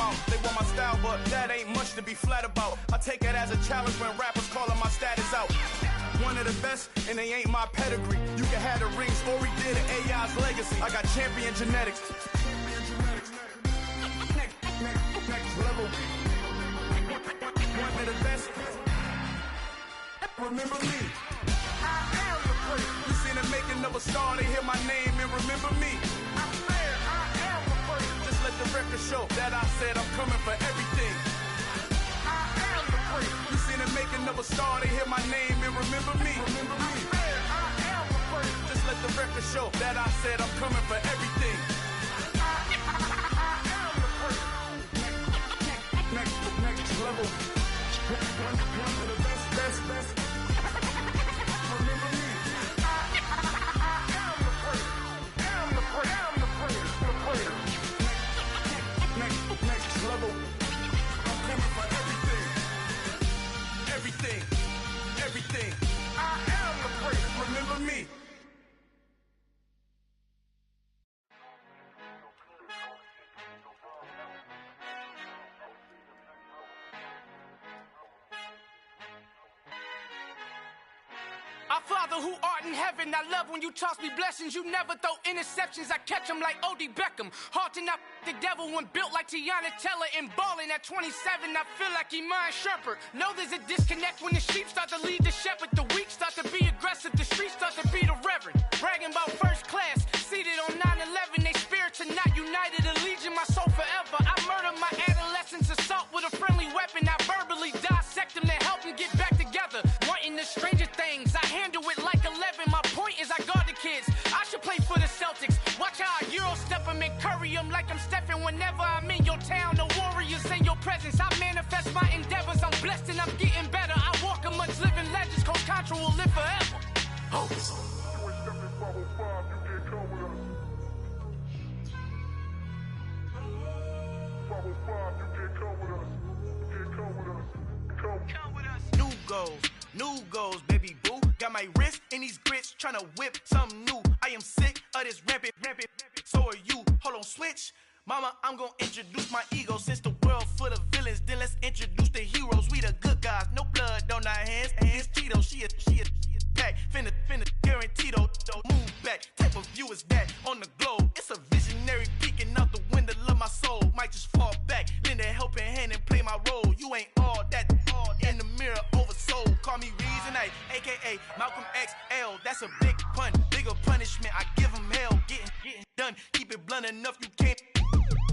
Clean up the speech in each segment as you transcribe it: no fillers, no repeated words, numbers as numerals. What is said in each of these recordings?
mouth. They want my style, but that ain't much to be flat about. I take it as a challenge when rappers calling my status out. One of the best, and they ain't my pedigree. You can have the rings, or we did it, AI's legacy. I got champion genetics. Next level. One of the best. Remember me. I am the first. You seen the making of a star, they hear my name and remember me. I said I am the first. Just let the record show that I said I'm coming for everything. I am the first. You seen the making of a star, they hear my name and remember me. Remember me. I said I am the first. Just let the record show that I said I'm coming for everything. I am the first. Next level. One of the best. Remember me. I am the first. Am the first. Next level. I'm coming for everything. Everything. I am the first. Remember me. Our Father who art in heaven, I love when you toss me blessings. You never throw interceptions, I catch them like O.D. Beckham. Hard to not the devil when built like Tiana Teller. And balling at 27, I feel like Iman Shumpert. Know there's a disconnect when the sheep start to lead the shepherd. The weak start to be aggressive, the streets start to be the reverend. Bragging about first class, seated on 9/11. They spirits are not united, a legion, my soul forever. I murder my adolescence, assault with a friendly weapon. I verbally dissect them to help them get back together. Wanting the stranger things, I handle it like 11. My point is I guard the kids. I should play for the Celtics. Watch how I Euro step them and curry them like I'm Stephen. Whenever I'm in your town, the Warriors in your presence. I manifest my endeavors. I'm blessed and I'm getting better. I walk amongst living legends. Coach Contra will live forever. Oh. New goals, baby boo. Got my wrist in these grits, tryna whip something new. I am sick of this rampant. So are you. Hold on, switch. Mama, I'm gonna introduce my ego. Since the world full of villains, then let's introduce the heroes. We the good guys, no blood on our hands. It's Tito, she is back. Finna, guaranteed though. Move back, type of view is that on the globe. It's a visionary peeking out the window of my soul. Might just fall back, lend a helping hand and play my role. You ain't all that in the mirror oversold. Call me Reason A, aka Malcolm XL. That's a big pun, bigger punishment. I give him hell, getting done. Keep it blunt enough, you can't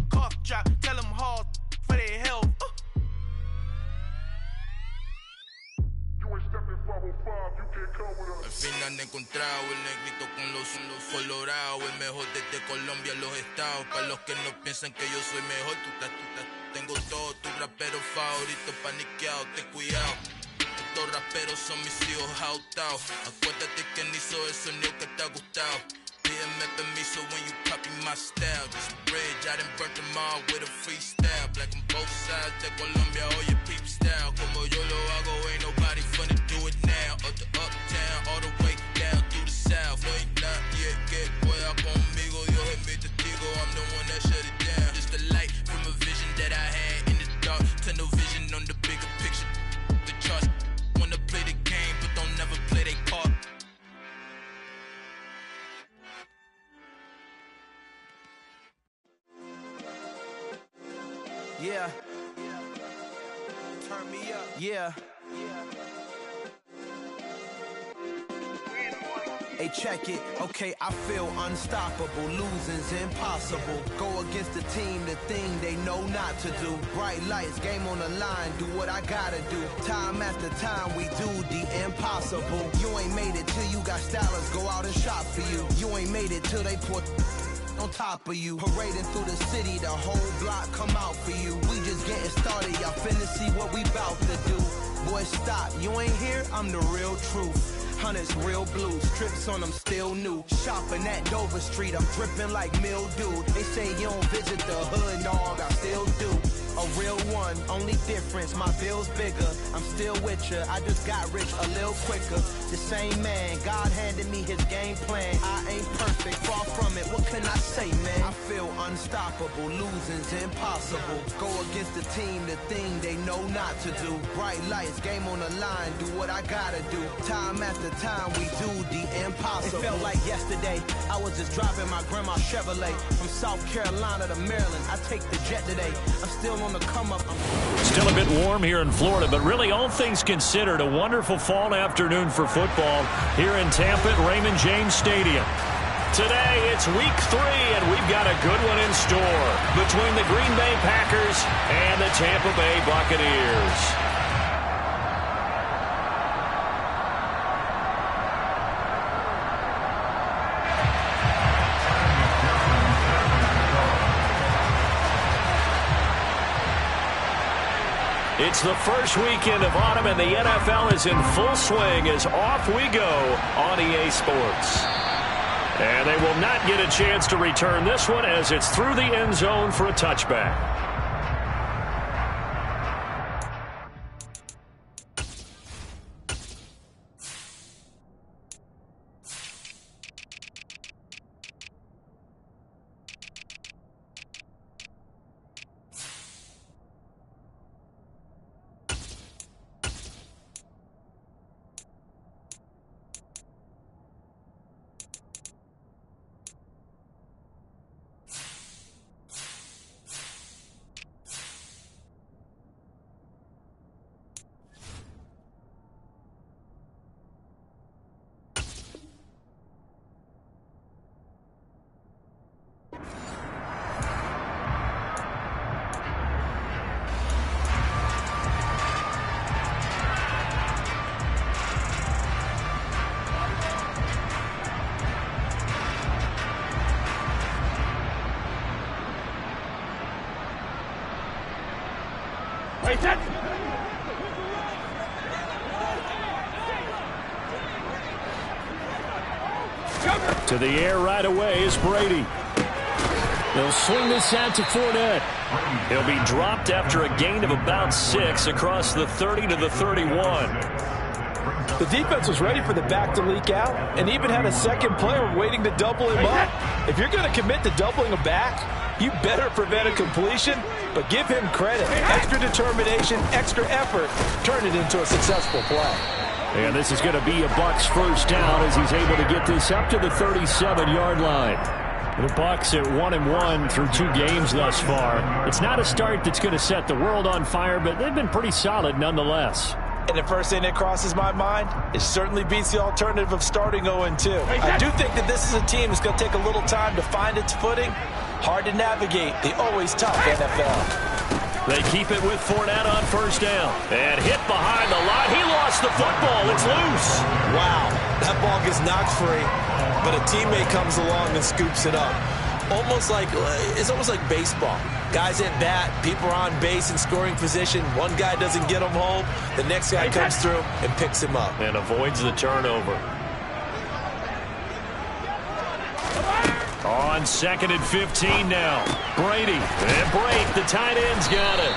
cough drop. Tell them hard for their health. Al fin han encontrado el negrito con los colorados, el mejor desde Colombia, los estados. Para los que no piensan que yo soy mejor, tengo todo, tu rapero favorito paniqueado, ten cuidado. Estos raperos son mis hijos jautados. Acuérdate que ni hizo el sonido que te ha gustado. Pídeme permiso when you copy my style. This bridge, I done burnt them all with a freestyle. Black on both sides de Colombia, oye peep style. Como yo lo hago, ain't nobody finna do it now. Up to uptown, all the way down through the south. No hay nadie que pueda conmigo. Dios es mi testigo, I'm the one that shut it down. Just the light from a vision that I had in the dark. Tunnel vision on the bigger picture. The charts wanna play the game, but don't never play their part. Yeah. Turn me up. Yeah. Hey, check it. Okay, I feel unstoppable. Losing's impossible. Go against the team, the thing they know not to do. Bright lights, game on the line, do what I gotta do. Time after time, we do the impossible. You ain't made it till you got stylists go out and shop for you. You ain't made it till they put on top of you. Parading through the city, the whole block come out for you. We just getting started, y'all finna see what we bout to do. Boy, stop, you ain't here, I'm the real truth. Hunters, real blues, strips on them still new. Shopping at Dover Street, I'm dripping like mildew. They say you don't visit the hood, dog, I still do. A real one, only difference, my bill's bigger. I'm still with ya, I just got rich a little quicker. The same man, God handed me his game plan. I ain't perfect, far from it, what can I say, man? I feel unstoppable, losing's impossible. Go against the team the thing they know not to do. Bright lights, game on the line, do what I gotta do. Time after time we do the impossible. It felt like yesterday, I was just driving my grandma's Chevrolet from South Carolina to Maryland. I take the jet today. I'm still on the come up. Still a bit warm here in Florida, but really all things considered, a wonderful fall afternoon for football here in Tampa at Raymond James Stadium. Today, it's week 3, and we've got a good one in store between the Green Bay Packers and the Tampa Bay Buccaneers. It's the first weekend of autumn, and the NFL is in full swing as off we go on EA Sports. And they will not get a chance to return this one as it's through the end zone for a touchback. To the air right away is Brady. They'll swing this out to Fournette. He'll be dropped after a gain of about 6 across the 30 to the 31. The defense was ready for the back to leak out and even had a second player waiting to double him up. If you're going to commit to doubling a back, you better prevent a completion, but give him credit. Extra determination, extra effort, turn it into a successful play. And this is going to be a Bucs first down as he's able to get this up to the 37-yard line. The Bucs at 1-1 through 2 games thus far. It's not a start that's going to set the world on fire, but they've been pretty solid nonetheless. And the first thing that crosses my mind, it certainly beats the alternative of starting 0-2. I do think that this is a team that's going to take a little time to find its footing. Hard to navigate the always tough NFL. They keep it with Fournette on first down. And hit behind the line. He lost the football. It's loose. Wow, that ball gets knocked free, but a teammate comes along and scoops it up. It's almost like baseball. Guys at bat, people are on base in scoring position. One guy doesn't get him home. The next guy comes through and picks him up. And avoids the turnover. On 2nd and 15 now. Brady. And break. The tight end's got it.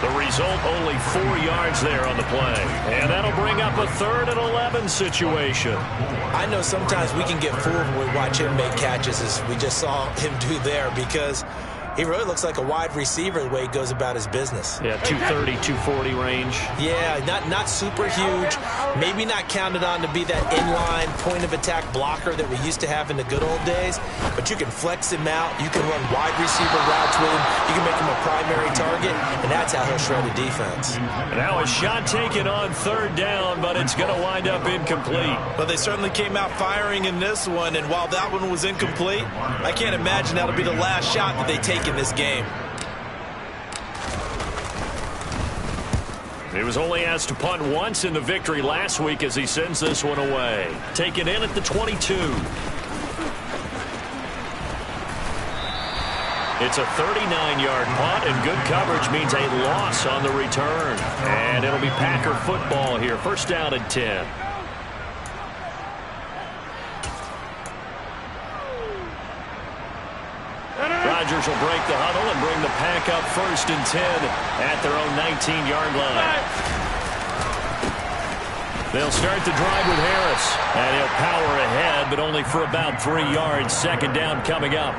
The result, only 4 yards there on the play. And that'll bring up a 3rd and 11 situation. I know sometimes we can get fooled when we watch him make catches, as we just saw him do there, because he really looks like a wide receiver the way he goes about his business. Yeah, 230, 240 range. Yeah, not super huge. Maybe not counted on to be that inline point-of-attack blocker that we used to have in the good old days. But you can flex him out. You can run wide receiver routes with him. You can make him a primary target, and that's how he'll shred a defense. Now a shot taken on 3rd down, but it's going to wind up incomplete. Well, they certainly came out firing in this one, and while that one was incomplete, I can't imagine that'll be the last shot that they take in this game. He was only asked to punt once in the victory last week as he sends this one away. Taken in at the 22. It's a 39-yard punt, and good coverage means a loss on the return. And it'll be Packer football here. First down and 10. Rodgers will break the huddle and bring the Pack up 1st and 10 at their own 19-yard line. They'll start the drive with Harris, and he'll power ahead, but only for about 3 yards. 2nd down coming up.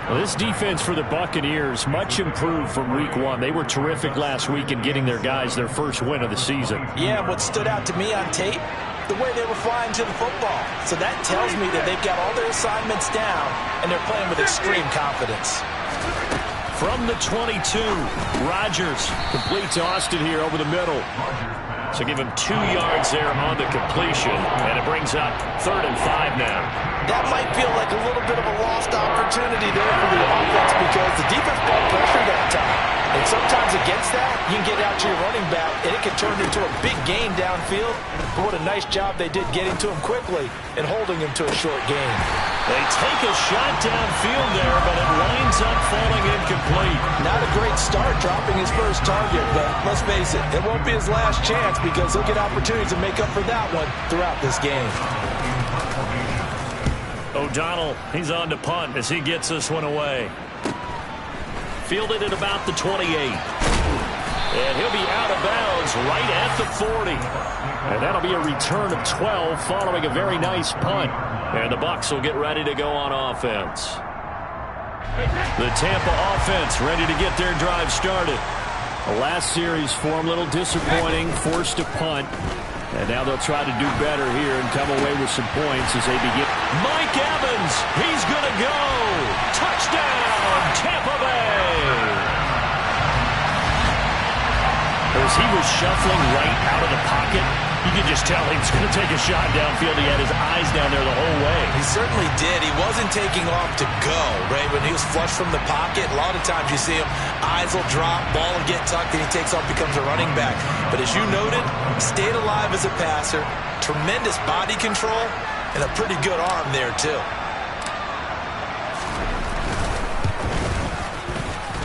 Well, this defense for the Buccaneers, much improved from week 1. They were terrific last week in getting their guys their first win of the season. Yeah, what stood out to me on tape, the way they were flying to the football. So that tells me that they've got all their assignments down, and they're playing with extreme confidence. From the 22, Rodgers completes Austin here over the middle. So give him 2 yards there on the completion, and it brings up 3rd and 5 now. That might feel like a little bit of a lost opportunity there for the offense because the defense brought pressure that time. And sometimes against that, you can get out to your running back, and it can turn into a big gain downfield. But what a nice job they did getting to him quickly and holding him to a short gain. They take a shot downfield there, but it winds up falling incomplete. Not a great start dropping his first target, but let's face it, it won't be his last chance because he'll get opportunities to make up for that one throughout this game. O'Donnell, he's on to punt as he gets this one away. Fielded at about the 28. And he'll be out of bounds right at the 40. And that'll be a return of 12 following a very nice punt. And the Bucs will get ready to go on offense. The Tampa offense ready to get their drive started. The last series for them a little disappointing, forced to punt. And now they'll try to do better here and come away with some points as they begin. Mike Evans, he's going to go. Touchdown, Tampa Bay. As he was shuffling right out of the pocket, you could just tell he was going to take a shot downfield. He had his eyes down there the whole way. He certainly did. He wasn't taking off to go, right? When he was flush from the pocket, a lot of times you see him, eyes will drop, ball will get tucked, and he takes off, becomes a running back. But as you noted, stayed alive as a passer, tremendous body control, and a pretty good arm there, too.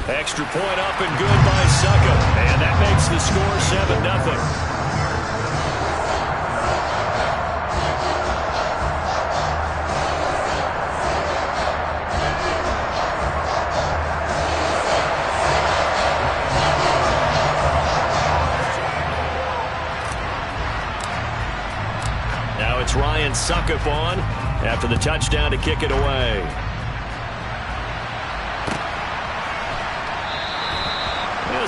Extra point up and good by Suckup. And that makes the score 7-0. Now it's Ryan Suckup on after the touchdown to kick it away.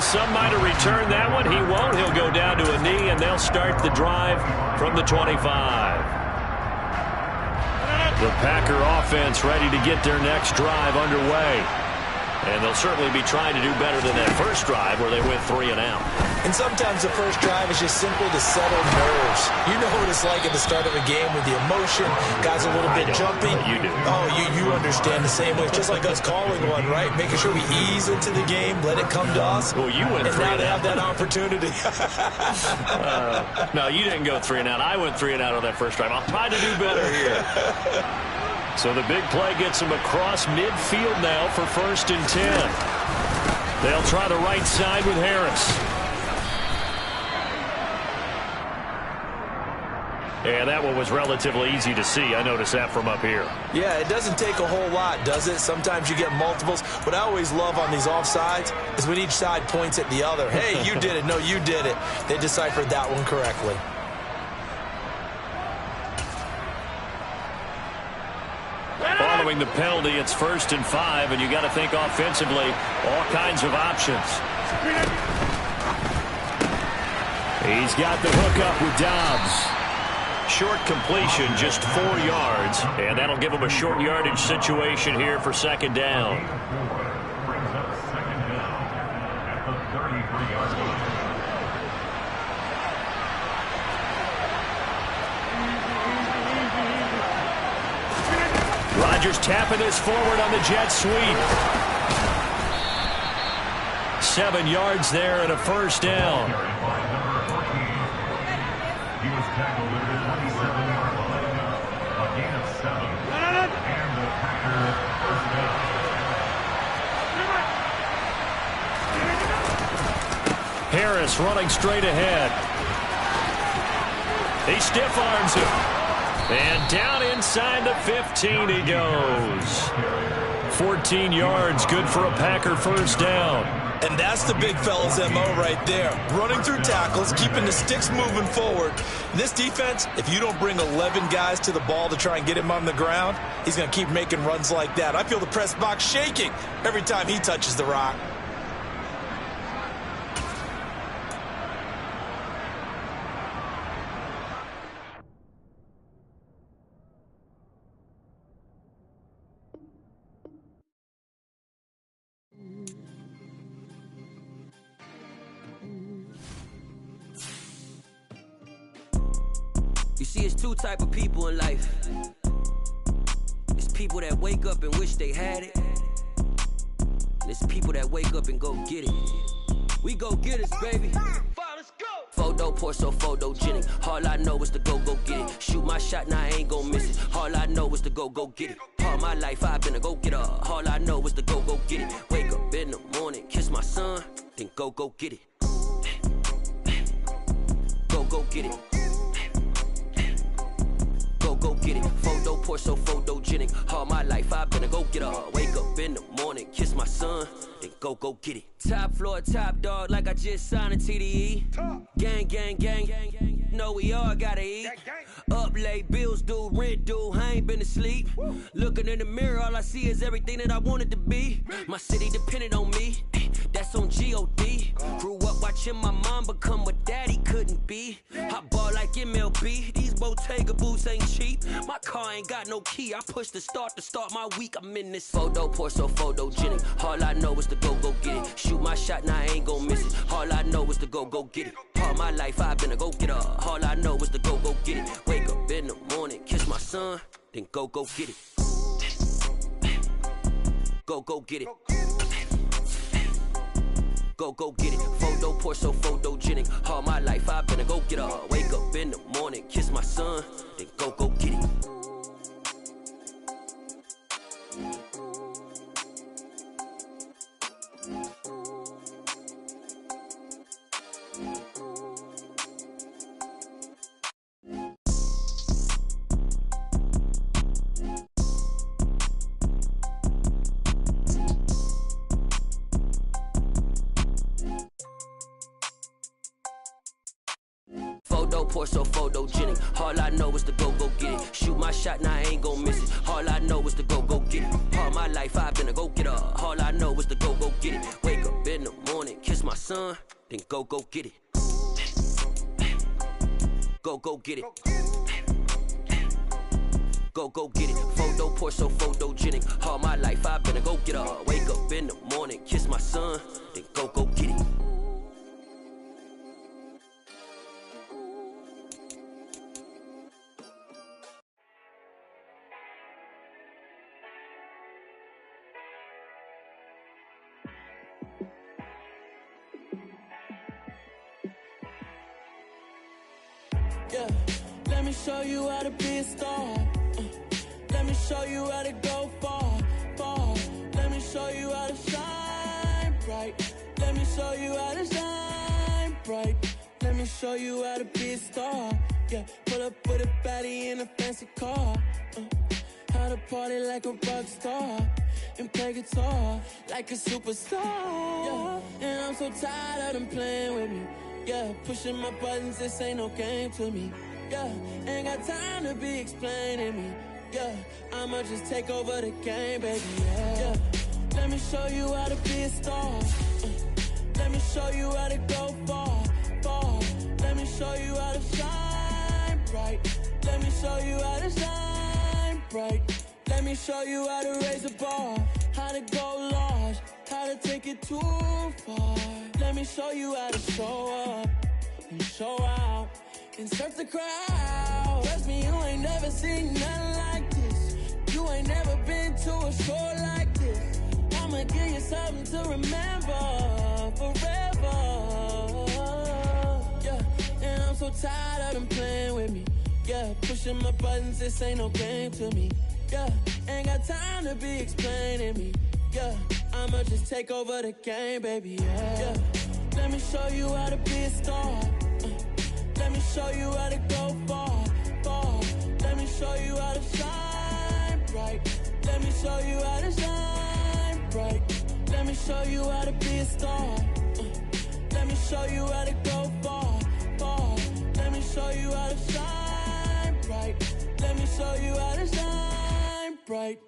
Some might have returned that one. He won't. He'll go down to a knee, and they'll start the drive from the 25. The Packer offense ready to get their next drive underway. And they'll certainly be trying to do better than that first drive where they went 3 and out. And sometimes the first drive is just simple to settle nerves. You know what it's like at the start of a game with the emotion. Guys a little bit jumpy. You do. Oh, you understand the same way. It's just like us calling one, right? Making sure we ease into the game, let it come to us. Well, you went 3 and out. And now they have that opportunity. No, you didn't go 3 and out. I went 3 and out on that first drive. I'll try to do better here. So the big play gets him across midfield now for 1st and 10. They'll try the right side with Harris. And that one was relatively easy to see. I noticed that from up here. Yeah, it doesn't take a whole lot, does it? Sometimes you get multiples. What I always love on these offsides is when each side points at the other. Hey, you did it. No, you did it. They deciphered that one correctly. Following the penalty, it's 1st and 5, and you got to think offensively, all kinds of options. He's got the hook up with Dobbs. Short completion, just 4 yards, and that'll give him a short yardage situation here for 2nd down. Rodgers tapping this forward on the jet sweep. 7 yards there and a 1st down. Harris running straight ahead. He stiff arms him. And down inside the 15 he goes. 14 yards, good for a Packer first down. And that's the big fella's MO right there. Running through tackles, keeping the sticks moving forward. This defense, if you don't bring 11 guys to the ball to try and get him on the ground, he's going to keep making runs like that. I feel the press box shaking every time he touches the rock. You see, it's two type of people in life. It's people that wake up and wish they had it. And it's people that wake up and go get it. We go get it, baby. Let's go. Photo pour so photogenic. All I know is to go get it. Shoot my shot, now I ain't gon' miss it. All I know is to go get it. All my life I've been a go getter. All I know is to go get it. Wake up in the morning, kiss my son, then go get it. Go get it. Go get it. Photo pour so photogenic. All my life I've been a go getter. Wake up in the morning, kiss my son, then go get it. Top floor, top dog, like I just signed a TDE. Gang, gang, gang, gang, gang. Know we all gotta eat. Up late, bills due, rent due, I ain't been asleep. Looking in the mirror, all I see is everything that I wanted to be. My city depended on me, that's on G.O.D. Grew up watching my mom become what daddy couldn't be. I ball like MLB, these Bottega boots ain't cheap. My car ain't got no key, I push the start to start my week. I'm in this photo pour so photogenic. All I know is to go get it. Shoot my shot, now I ain't gon' miss it. All I know is to go get it. All my life I've been a go getter. All I know is to go get it. Wake up in the morning, kiss my son, then go get it. Go get it. Go get it. Photo pour so photogenic. All my life I've been a go getter. Wake up in the morning, kiss my son, then go get it. Photo pour so photogenic. All I know is to go get it. Shoot my shot, now I ain't gon' miss it. All I know is to go get it. All my life I've been a go getter. All I know is to go get it. Wake up in the morning, kiss my son, then go get it. Go get it. Go get it. Photo pour so photogenic. All my life I've been a go getter. Wake up in the morning, kiss my son, then go get it. Yeah, let me show you how to be a star. Let me show you how to go far. Let me show you how to shine bright. Let me show you how to shine bright. Let me show you how to be a star. Yeah, pull up with a baddie in a fancy car. How to party like a rock star and play guitar like a superstar. Yeah, and I'm so tired of them playing with me. Yeah, pushing my buttons, this ain't no game to me. Yeah, ain't got time to be explaining me. Yeah, I'ma just take over the game, baby. Yeah, let me show you how to be a star. Let me show you how to go far. Let me show you how to shine bright. Let me show you how to shine bright. Let me show you how to raise a bar, how to go large, how to take it too far. Let me show you how to show up and show out and surf the crowd. Trust me, you ain't never seen nothing like this. You ain't never been to a show like this. I'ma give you something to remember forever. Yeah, and I'm so tired of them playing with me. Yeah, pushing my buttons, this ain't no game to me. Yeah, ain't got time to be explaining me. Yeah, I'ma just take over the game, baby. Yeah, let me show you how to be a star. Let me show you how to go far. Let me show you how to shine bright. Let me show you how to shine bright. Let me show you how to be a star. Let me show you how to go far, far. Let me show you how to shine bright. Let me show you how to shine bright.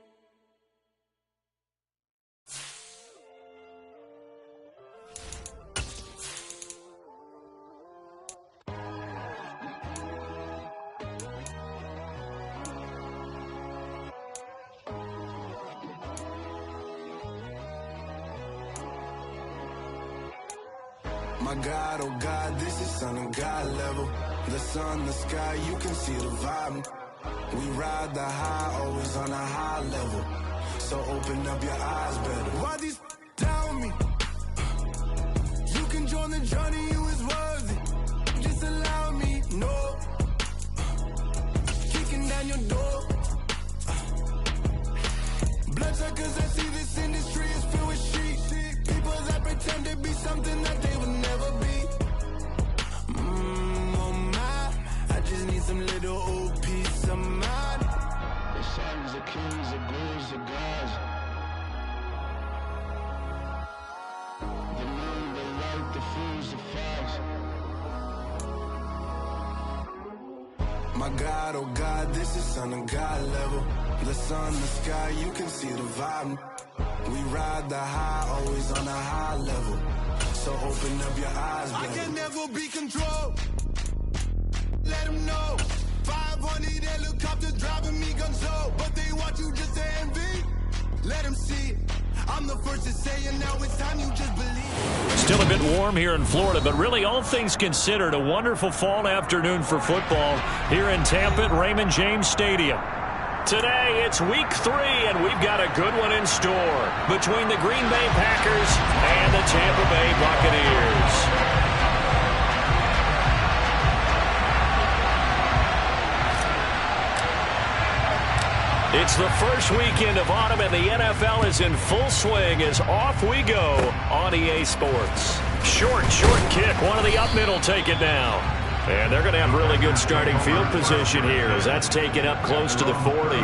My God, oh God, this is Son of God level. The sun, the sky, you can see the vibe. We ride the high, always on a high level. So open up your eyes better. Why these tell me? You can join the journey, you is worthy. Just allow me, no. Kicking down your door. Bloodsuckers, I see this industry is filled with sheep. People that pretend to be something that they would never be. Oh my, I just need some little old peace of mind. The sons of kings, the gurus, the gods. The moon, the light, the fools, the facts. My God, oh God, this is Son of God level. The sun, the sky, you can see the vibe. We ride the high, always on a high level. So open up your eyes, baby. I can never be controlled. Let them know. 500 helicopters driving me gunso. But they want you just to envy. Let them see it. I'm the first to say it, now it's time you just believe. Still a bit warm here in Florida, but really all things considered, a wonderful fall afternoon for football here in Tampa at Raymond James Stadium. Today, it's week 3, and we've got a good one in store between the Green Bay Packers and the Tampa Bay Buccaneers. It's the first weekend of autumn, and the NFL is in full swing as off we go on EA Sports. Short kick. One of the up mid will take it now. And they're going to have really good starting field position here as that's taken up close to the 40.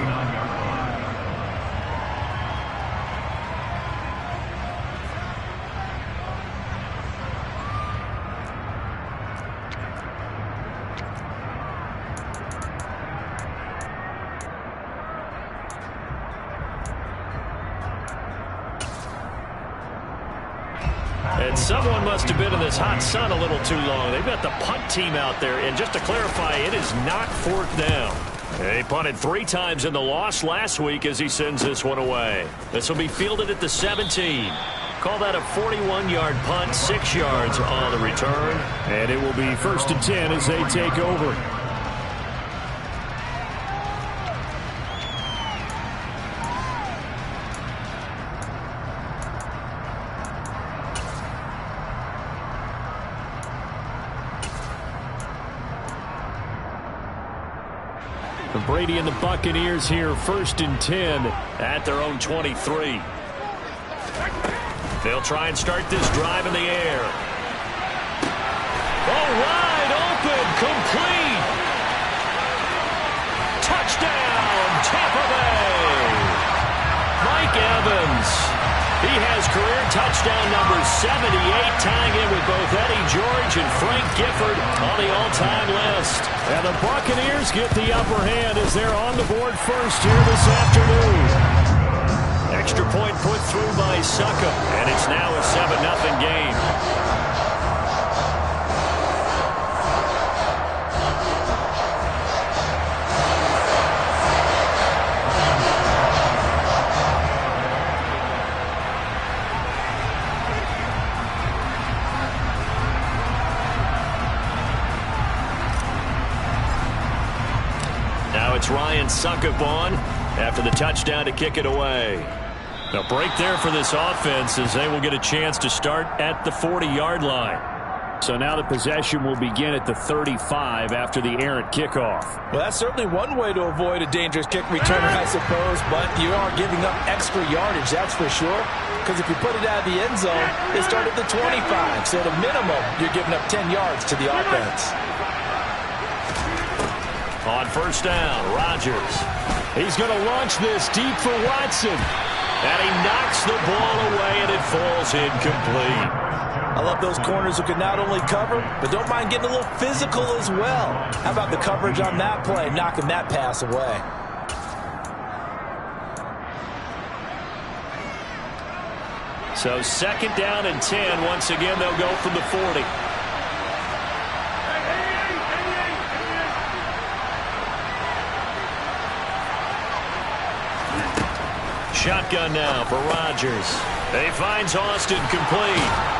And someone must have been in this hot sun a little too long. They've got the punt team out there. And just to clarify, it is not 4th down. He punted 3 times in the loss last week as he sends this one away. This will be fielded at the 17. Call that a 41-yard punt, 6 yards on the return. And it will be 1st and 10 as they take over. Brady and the Buccaneers here, 1st and 10 at their own 23. They'll try and start this drive in the air. Oh, wide open, complete. Touchdown, Tampa Bay. Mike Evans. He has career touchdown number 78, tying in with both Eddie George and Frank Gifford on the all-time list. And the Buccaneers get the upper hand as they're on the board first here this afternoon. Extra point put through by Succa, and it's now a 7-0 game. It's Ryan Suckup on after the touchdown to kick it away. A break there for this offense as they will get a chance to start at the 40-yard line. So now the possession will begin at the 35 after the errant kickoff. Well, that's certainly one way to avoid a dangerous kick returner, I suppose, but you are giving up extra yardage, that's for sure. Because if you put it out of the end zone, they start at the 25. So at a minimum, you're giving up 10 yards to the offense. On 1st down, Rodgers. He's going to launch this deep for Watson. And he knocks the ball away, and it falls incomplete. I love those corners who can not only cover, but don't mind getting a little physical as well. How about the coverage on that play, knocking that pass away? So 2nd down and 10. Once again, they'll go from the 40. Shotgun now for Rodgers. He finds Austin complete.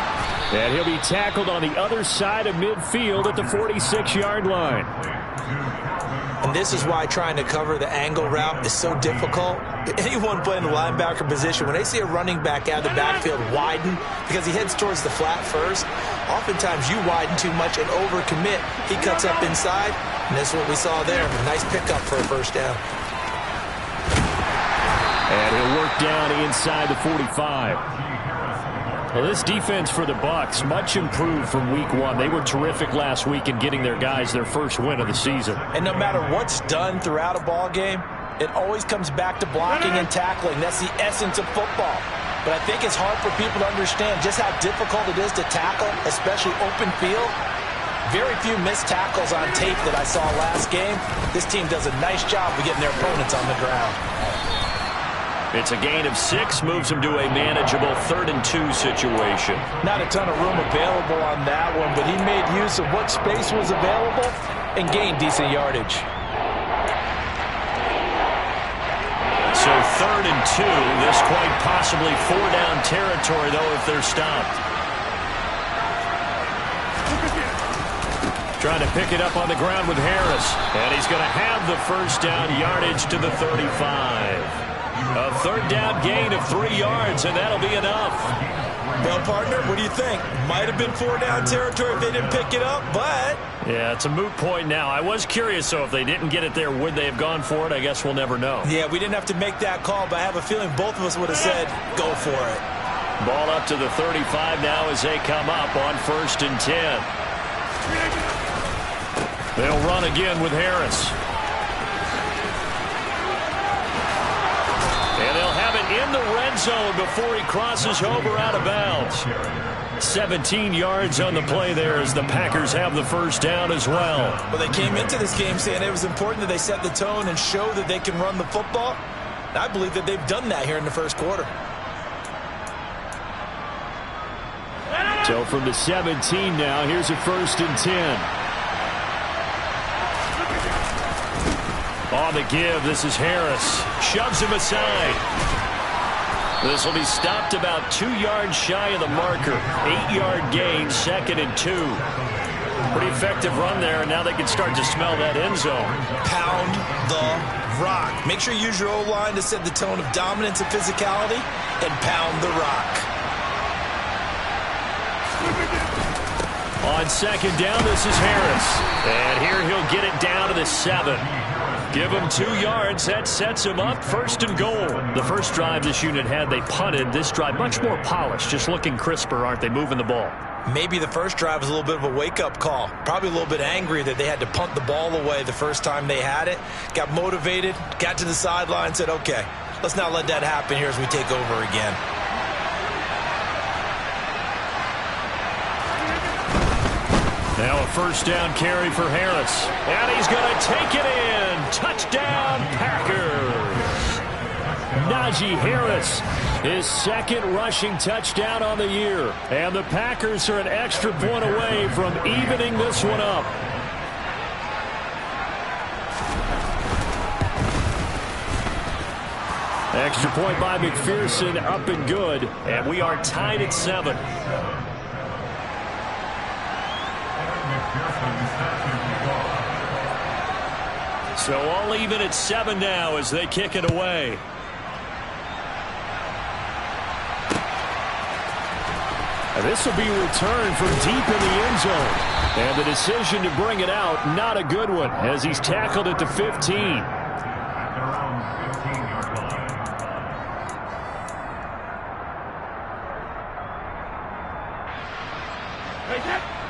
And he'll be tackled on the other side of midfield at the 46-yard line. And this is why trying to cover the angle route is so difficult. Anyone playing the linebacker position, when they see a running back out of the backfield widen because he heads towards the flat first, oftentimes you widen too much and overcommit. He cuts up inside, and that's what we saw there. A nice pickup for a first down. And he'll work down inside the 45. Well, this defense for the Bucs, much improved from week 1. They were terrific last week in getting their guys their first win of the season. And no matter what's done throughout a ball game, it always comes back to blocking and tackling. That's the essence of football. But I think it's hard for people to understand just how difficult it is to tackle, especially open field. Very few missed tackles on tape that I saw last game. This team does a nice job of getting their opponents on the ground. It's a gain of 6, moves them to a manageable 3rd and 2 situation. Not a ton of room available on that one, but he made use of what space was available and gained decent yardage. So 3rd and 2, this quite possibly 4-down territory, though, if they're stopped. Trying to pick it up on the ground with Harris. And he's going to have the first down, yardage to the 35. A 3rd down gain of 3 yards, and that'll be enough. Well, partner, what do you think? Might have been 4-down territory if they didn't pick it up, but... Yeah, it's a moot point now. I was curious, so if they didn't get it there, would they have gone for it? I guess we'll never know. Yeah, we didn't have to make that call, but I have a feeling both of us would have said, go for it. Ball up to the 35 now as they come up on 1st and 10. They'll run again with Harris. And they'll have it in the red zone before he crosses over out of bounds. 17 yards on the play there as the Packers have the first down as well. Well, they came into this game saying it was important that they set the tone and show that they can run the football. And I believe that they've done that here in the first quarter. So from the 17 now, here's a 1st and 10. On the give, this is Harris. Shoves him aside. This will be stopped about 2 yards shy of the marker. 8-yard gain, 2nd and 2. Pretty effective run there, and now they can start to smell that end zone. Pound the rock. Make sure you use your O-line to set the tone of dominance and physicality, and pound the rock. On 2nd down, this is Harris. And here he'll get it down to the 7. Give him 2 yards. That sets him up 1st and goal. The first drive this unit had, they punted. This drive, much more polished, just looking crisper, aren't they, moving the ball? Maybe the first drive was a little bit of a wake-up call. Probably a little bit angry that they had to punt the ball away the first time they had it. Got motivated, got to the sideline, said, okay, let's not let that happen here as we take over again. Now a 1st down carry for Harris. And he's going to take it in. Touchdown, Packers. Najee Harris, his 2nd rushing touchdown on the year. And the Packers are an extra point away from evening this one up. Extra point by McPherson, up and good. And we are tied at 7. So all even at 7 now as they kick it away. And this will be returned from deep in the end zone. And the decision to bring it out, not a good one, as he's tackled at the 15.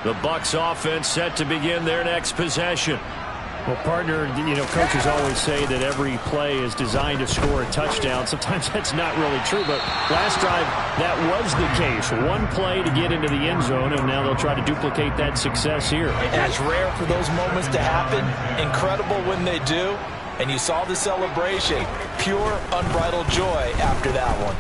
The Bucs offense set to begin their next possession. Well, partner, coaches always say that every play is designed to score a touchdown. Sometimes that's not really true, but last drive, that was the case. One play to get into the end zone, and now they'll try to duplicate that success here. And it's rare for those moments to happen. Incredible when they do. And you saw the celebration. Pure, unbridled joy after that one.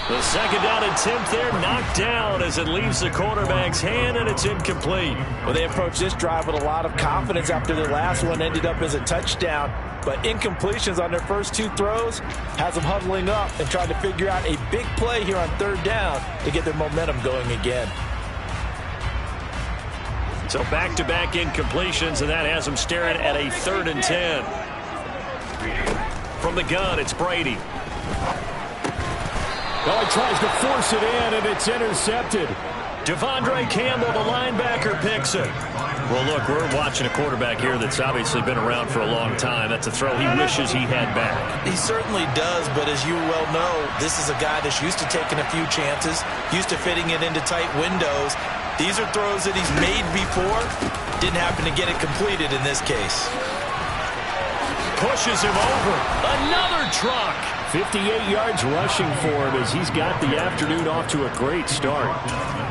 The second down attempt there knocked down as it leaves the quarterback's hand, and it's incomplete. Well, they approached this drive with a lot of confidence after their last one ended up as a touchdown. But incompletions on their first two throws has them huddling up and trying to figure out a big play here on third down to get their momentum going again. So back-to-back incompletions, and that has them staring at a 3rd and 10. From the gun, it's Brady. Well, he tries to force it in, and it's intercepted. Devondre Campbell, the linebacker, picks it. Well, look, we're watching a quarterback here that's obviously been around for a long time. That's a throw he wishes he had back. He certainly does, but as you well know, this is a guy that's used to taking a few chances, used to fitting it into tight windows. These are throws that he's made before. Didn't happen to get it completed in this case. Pushes him over. Another truck. 58 yards rushing for him as he's got the afternoon off to a great start.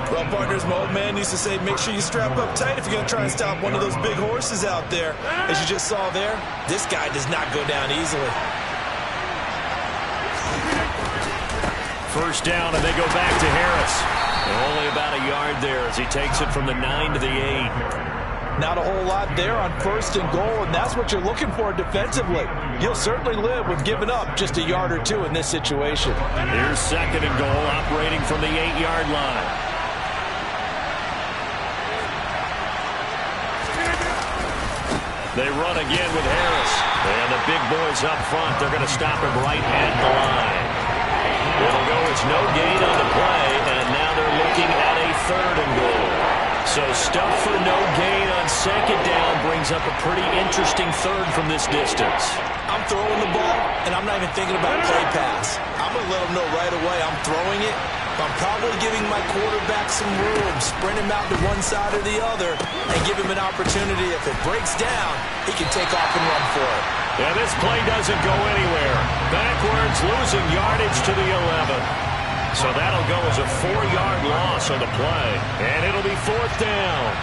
Well, partners, my old man used to say, make sure you strap up tight if you're going to try and stop one of those big horses out there. As you just saw there, this guy does not go down easily. First down, and they go back to Harris. Only about a yard there as he takes it from the 9 to the 8. Not a whole lot there on 1st and goal, and that's what you're looking for defensively. You'll certainly live with giving up just a yard or two in this situation. Here's 2nd and goal, operating from the 8-yard line. They run again with Harris. And the big boys up front, they're going to stop him right at the line. It'll go, it's no gain on the play, and now they're looking at a 3rd and goal. So stuff for no gain on 2nd down brings up a pretty interesting 3rd from this distance. I'm throwing the ball, and I'm not even thinking about play pass. I'm going to let them know right away I'm throwing it. But I'm probably giving my quarterback some room, sprint him out to one side or the other, and give him an opportunity. If it breaks down, he can take off and run for it. Yeah, this play doesn't go anywhere. Backwards, losing yardage to the 11. So that'll go as a 4-yard loss on the play. And it'll be 4th down.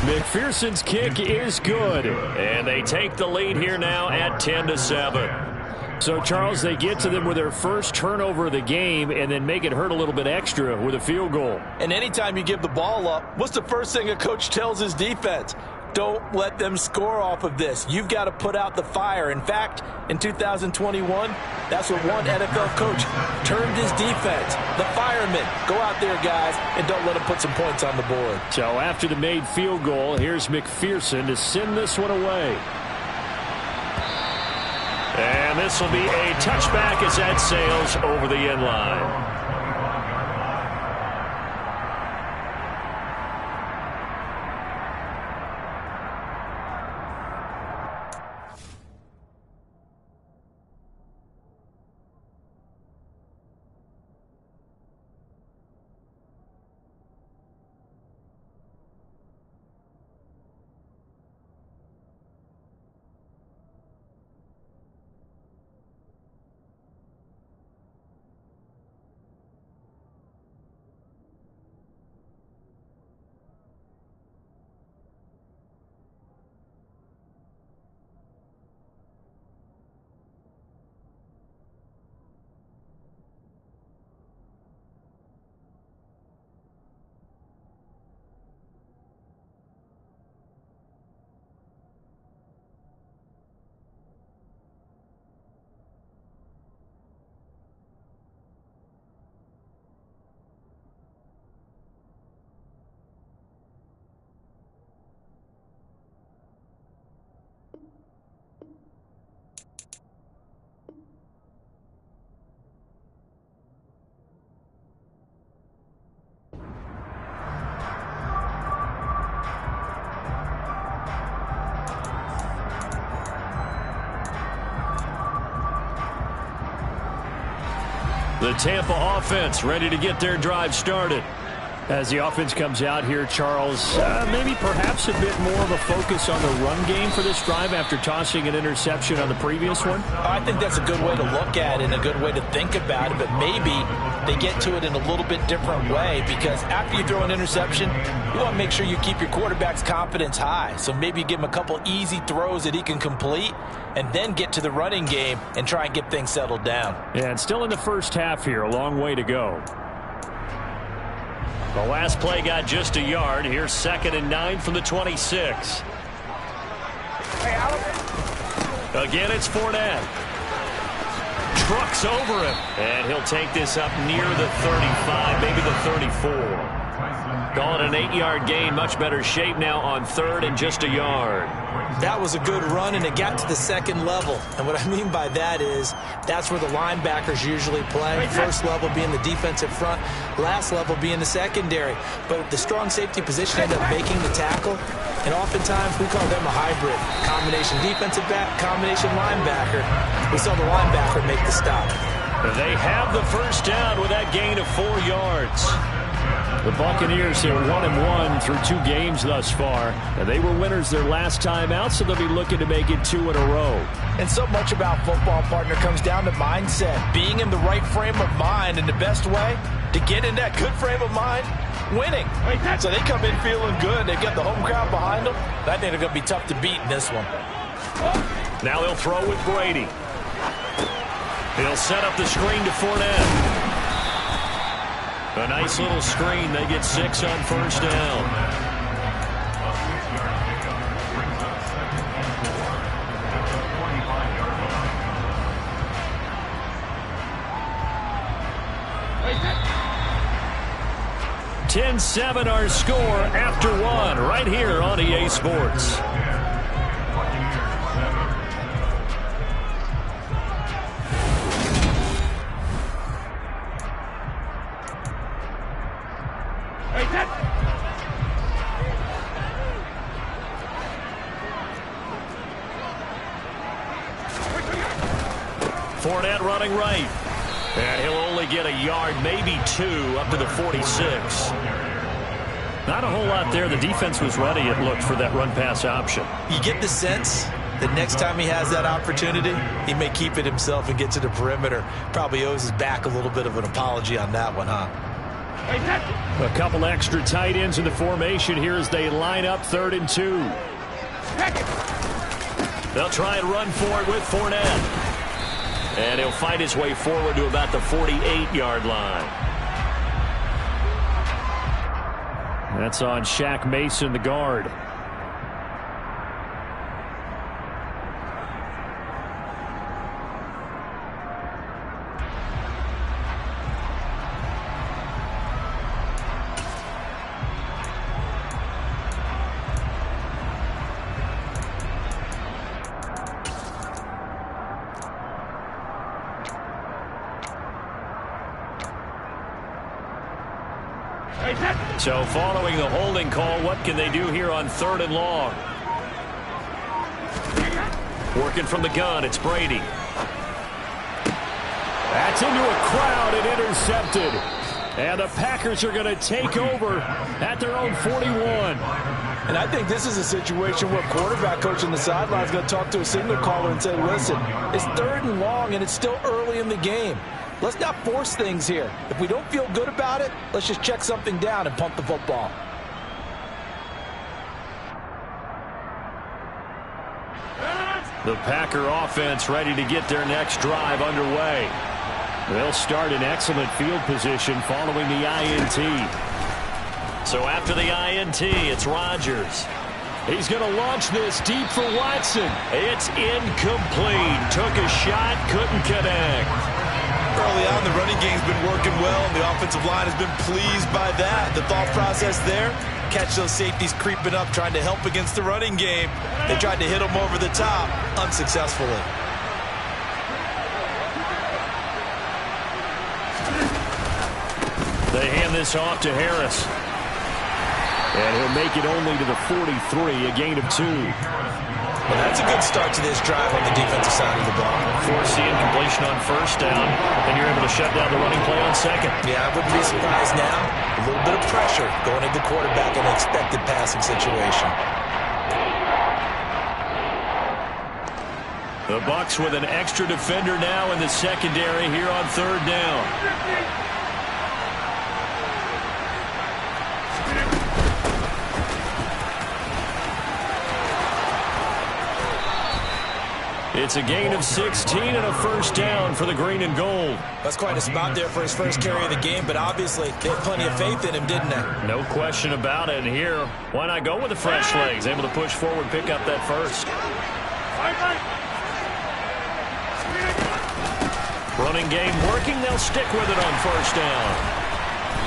McPherson's kick is good. And they take the lead here now at 10-7. So, Charles, they get to them with their first turnover of the game and then make it hurt a little bit extra with a field goal. And anytime you give the ball up, what's the first thing a coach tells his defense? Don't let them score off of this. You've got to put out the fire. In fact, in 2021, that's what one NFL coach termed his defense. The firemen. Go out there, guys, and don't let them put some points on the board. So after the made field goal, here's McPherson to send this one away. And this will be a touchback as that sails over the end line. The Tampa offense ready to get their drive started. As the offense comes out here, Charles, maybe perhaps a bit more of a focus on the run game for this drive after tossing an interception on the previous one? I think that's a good way to look at it and a good way to think about it, but maybe they get to it in a little bit different way, because after you throw an interception, you want to make sure you keep your quarterback's confidence high. So maybe you give him a couple easy throws that he can complete and then get to the running game and try and get things settled down. Yeah, and still in the first half here, a long way to go. The last play got just a yard. Here's 2nd and 9 from the 26. Again, it's Fournette. Trucks over him. And he'll take this up near the 35, maybe the 34. Call it an 8-yard gain. Much better shape now on 3rd and just a yard. That was a good run, and it got to the second level. And what I mean by that is that's where the linebackers usually play. First level being the defensive front, last level being the secondary. But the strong safety position ended up making the tackle, and oftentimes we call them a hybrid. Combination defensive back, combination linebacker. We saw the linebacker make the stop. They have the first down with that gain of 4 yards. The Buccaneers are 1-1 through 2 games thus far. They were winners their last time out, so they'll be looking to make it 2 in a row. And so much about football, partner, comes down to mindset. Being in the right frame of mind, and the best way to get in that good frame of mind, winning. So they come in feeling good. They've got the home crowd behind them. I think they're going to be tough to beat in this one. Now he'll throw with Brady. He'll set up the screen to Fournette. A nice little screen. They get 6 on first down. $10-7 our score after 1 right here on EA Sports. Fournette running right. And he'll only get a yard, maybe 2, up to the 46. Not a whole lot there. The defense was ready, it looked, for that run-pass option. You get the sense that next time he has that opportunity, he may keep it himself and get to the perimeter. Probably owes his back a little bit of an apology on that one, huh? A couple extra tight ends in the formation here as they line up 3rd and 2. They'll try and run for it with Fournette. And he'll fight his way forward to about the 48-yard line. That's on Shaq Mason, the guard. So following the holding call, what can they do here on 3rd and long? Working from the gun, it's Brady. That's into a crowd and intercepted. And the Packers are going to take over at their own 41. And I think this is a situation where quarterback coach on the sideline is going to talk to a signal caller and say, listen, it's 3rd and long and it's still early in the game. Let's not force things here. If we don't feel good about it, let's just check something down and punt the football. The Packer offense ready to get their next drive underway. They'll start in excellent field position following the INT. So after the INT, it's Rodgers. He's going to launch this deep for Watson. It's incomplete. Took a shot, couldn't connect. Early on, the running game's been working well, and the offensive line has been pleased by that. The thought process there, catch those safeties creeping up, trying to help against the running game. They tried to hit them over the top, unsuccessfully. They hand this off to Harris. And he'll make it only to the 43, a gain of 2. Well, that's a good start to this drive on the defensive side of the ball. Force the incompletion on first down, and you're able to shut down the running play on second. Yeah, I wouldn't be surprised now. A little bit of pressure going into the quarterback in an expected passing situation. The Bucs with an extra defender now in the secondary here on third down. It's a gain of 16 and a first down for the green and gold. That's quite a spot there for his first carry of the game, but obviously they had plenty of faith in him, didn't they? No question about it. And here, why not go with the fresh legs? Able to push forward, pick up that first. Running game working. They'll stick with it on first down.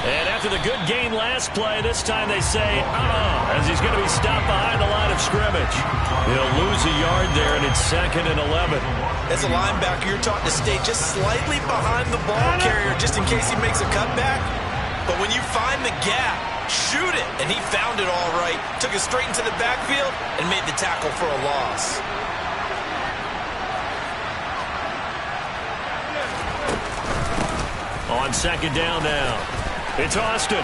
And after the good gain last play, this time they say, as he's going to be stopped behind the line of scrimmage. He'll lose a yard there, and it's 2nd and 11. As a linebacker, you're taught to stay just slightly behind the ball carrier just in case he makes a cutback. But when you find the gap, shoot it. And he found it all right. Took it straight into the backfield and made the tackle for a loss. On second down now, it's Austin.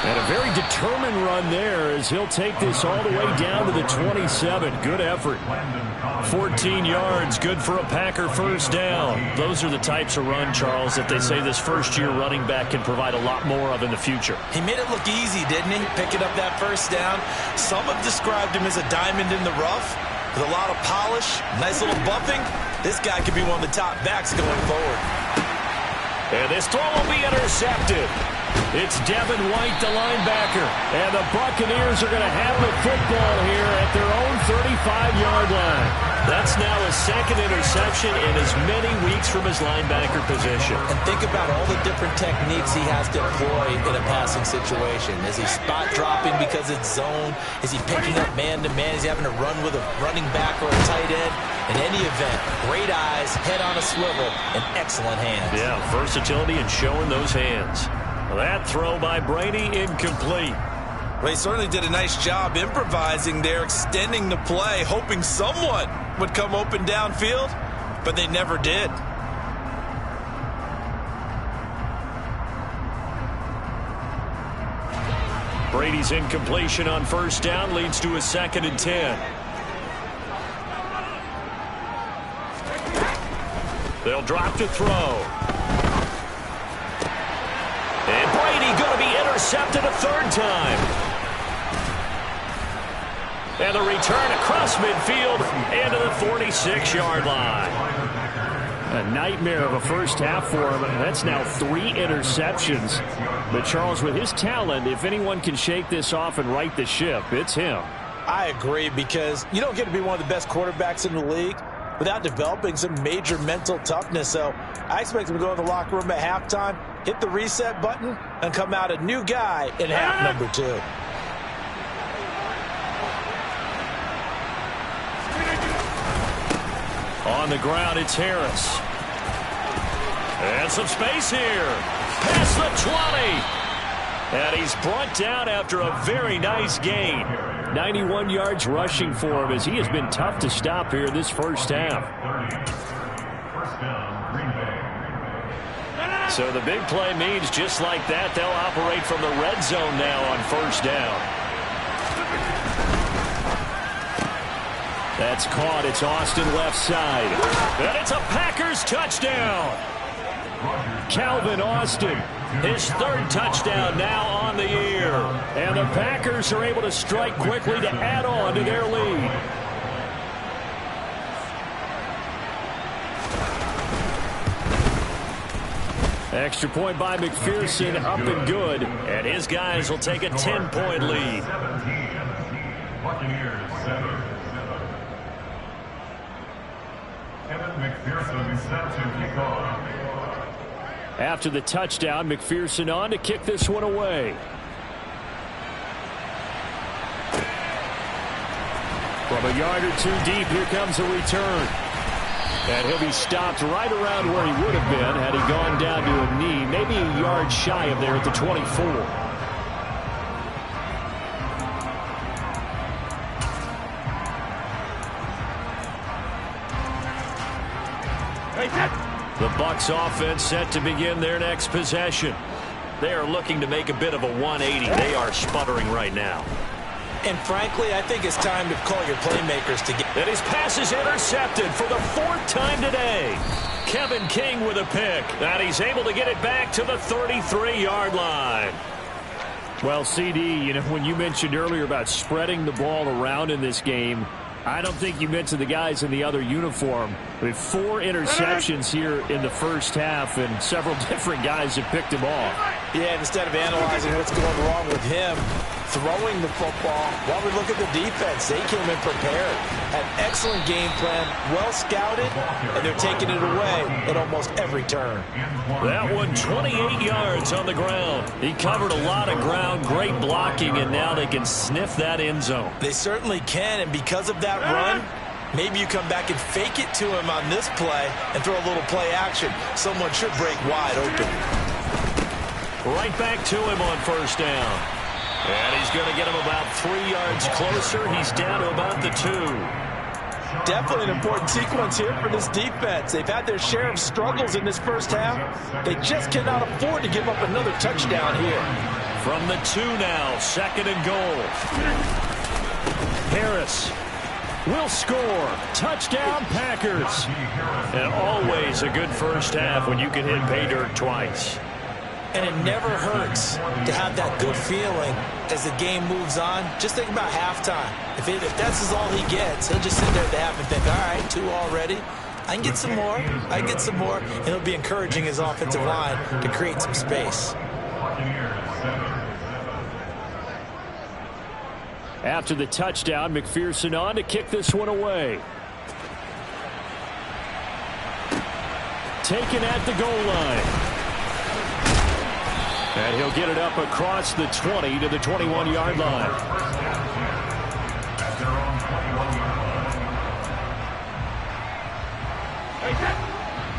And a very determined run there as he'll take this all the way down to the 27. Good effort. 14 yards, good for a Packer first down. Those are the types of run, Charles, that they say this first-year running back can provide a lot more of in the future. He made it look easy, didn't he? Picking up that first down. Some have described him as a diamond in the rough with a lot of polish, nice little buffing. This guy could be one of the top backs going forward. And this throw will be intercepted. It's Devin White, the linebacker. And the Buccaneers are going to have the football here at their own 35-yard line. That's now his second interception in as many weeks from his linebacker position. And think about all the different techniques he has to employ in a passing situation. Is he spot dropping because it's zone? Is he picking up man-to-man? Is he having to run with a running back or a tight end? In any event, great eyes, head on a swivel, and excellent hands. Yeah, versatility and showing those hands. That throw by Brady incomplete. Well, he certainly did a nice job improvising there, extending the play, hoping someone would come open downfield, but they never did. Brady's incompletion on first down leads to a 2nd and 10. They'll drop to throw. And Brady going to be intercepted a third time. And the return across midfield and to the 46-yard line. A nightmare of a first half for him. That's now 3 interceptions. But Charles, with his talent, if anyone can shake this off and right the ship, it's him. I agree, because you don't get to be one of the best quarterbacks in the league without developing some major mental toughness. So I expect him to go in the locker room at halftime, hit the reset button, and come out a new guy in half number 2. On the ground, it's Harris. And some space here. Past the 20. And he's brought down after a very nice gain. 91 yards rushing for him as he has been tough to stop here this first half. So the big play means just like that, they'll operate from the red zone now on first down. That's caught. It's Austin left side. And it's a Packers touchdown. Calvin Austin, his 3rd touchdown now on the year. And the Packers are able to strike quickly to add on to their lead. Extra point by McPherson, up and good. And his guys will take a 10-point lead. Buccaneers 7. McPherson set to kick off. After the touchdown, McPherson on to kick this one away. From a yard or 2 deep, here comes a return. And he'll be stopped right around where he would have been had he gone down to a knee, maybe a yard shy of there at the 24. The Bucs offense set to begin their next possession. They are looking to make a bit of a 180. They are sputtering right now. And frankly, I think it's time to call your playmakers to get... And his pass is intercepted for the 4th time today. Kevin King with a pick. And he's able to get it back to the 33-yard line. Well, CD, you know, when you mentioned earlier about spreading the ball around in this game, I don't think you mentioned the guys in the other uniform. We have 4 interceptions here in the first half, and several different guys have picked him off. Yeah, instead of analyzing what's going wrong with him, throwing the football, while we look at the defense, they came in prepared. An excellent game plan, well scouted, and they're taking it away at almost every turn. That one, 28 yards on the ground. He covered a lot of ground, great blocking, and now they can sniff that end zone. They certainly can, and because of that run, maybe you come back and fake it to him on this play and throw a little play action. Someone should break wide open. Right back to him on first down. And he's going to get him about 3 yards closer. He's down to about the 2. Definitely an important sequence here for this defense. They've had their share of struggles in this first half. They just cannot afford to give up another touchdown here. From the 2 now, 2nd and goal. Harris will score. Touchdown, Packers. And always a good first half when you can hit pay dirt twice. And it never hurts to have that good feeling as the game moves on. Just think about halftime. If that's all he gets, he'll just sit there at the half and think, all right, 2 already. I can get some more. I can get some more. And he'll be encouraging his offensive line to create some space. After the touchdown, McPherson on to kick this one away. Taken at the goal line. And he'll get it up across the 20 to the 21-yard line.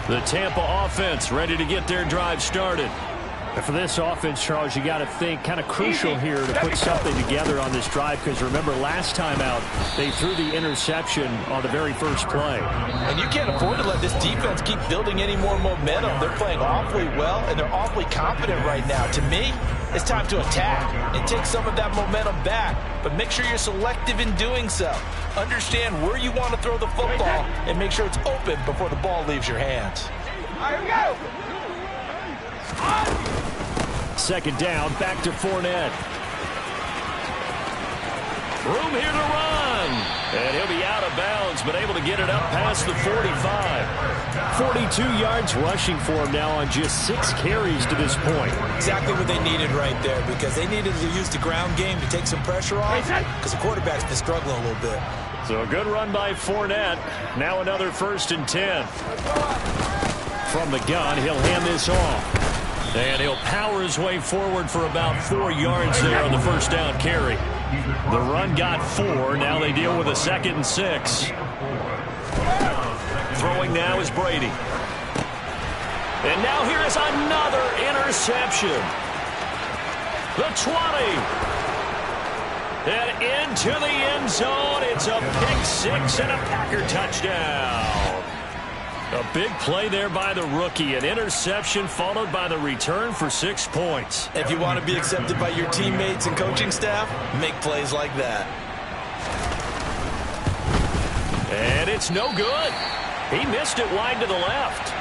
The Tampa offense ready to get their drive started. And for this offense, Charles, you got to think kind of crucial here to put something together on this drive, because remember last time out they threw the interception on the very first play. And you can't afford to let this defense keep building any more momentum. They're playing awfully well, and they're awfully confident right now. To me, it's time to attack and take some of that momentum back, but make sure you're selective in doing so. Understand where you want to throw the football and make sure it's open before the ball leaves your hands. Here we go. 2nd down, back to Fournette. Room here to run. And he'll be out of bounds, but able to get it up past the 45. 42 yards rushing for him now on just 6 carries to this point. Exactly what they needed right there, because they needed to use the ground game to take some pressure off, because the quarterback's been struggling a little bit. So a good run by Fournette. Now another 1st and 10. From the gun, he'll hand this off. And he'll power his way forward for about 4 yards there on the first down carry. The run got 4. Now they deal with a 2nd and 6. Throwing now is Brady. And now here is another interception. The 20. And into the end zone. It's a pick 6 and a Packer touchdown. A big play there by the rookie. An interception followed by the return for 6 points. If you want to be accepted by your teammates and coaching staff, make plays like that. And it's no good. He missed it wide to the left.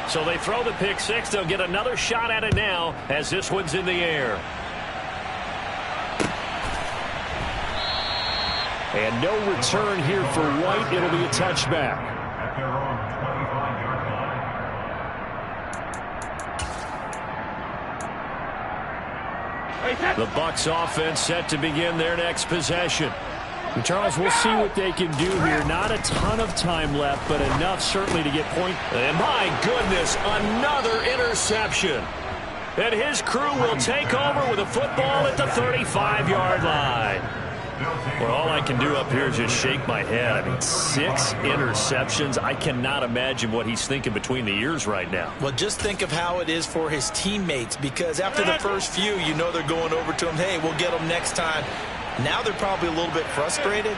So they throw the pick 6. They'll get another shot at it now as this one's in the air. And no return here for White. It'll be a touchback. At their own 25-yard line. The Bucs offense set to begin their next possession. And Charles, we'll see what they can do here. Not a ton of time left, but enough certainly to get point. And my goodness, another interception. And his crew will take over with a football at the 35-yard line. Well, all I can do up here is just shake my head. I mean, 6 interceptions. I cannot imagine what he's thinking between the ears right now. Well, just think of how it is for his teammates, because after the first few, you know they're going over to him, hey, we'll get them next time. Now they're probably a little bit frustrated.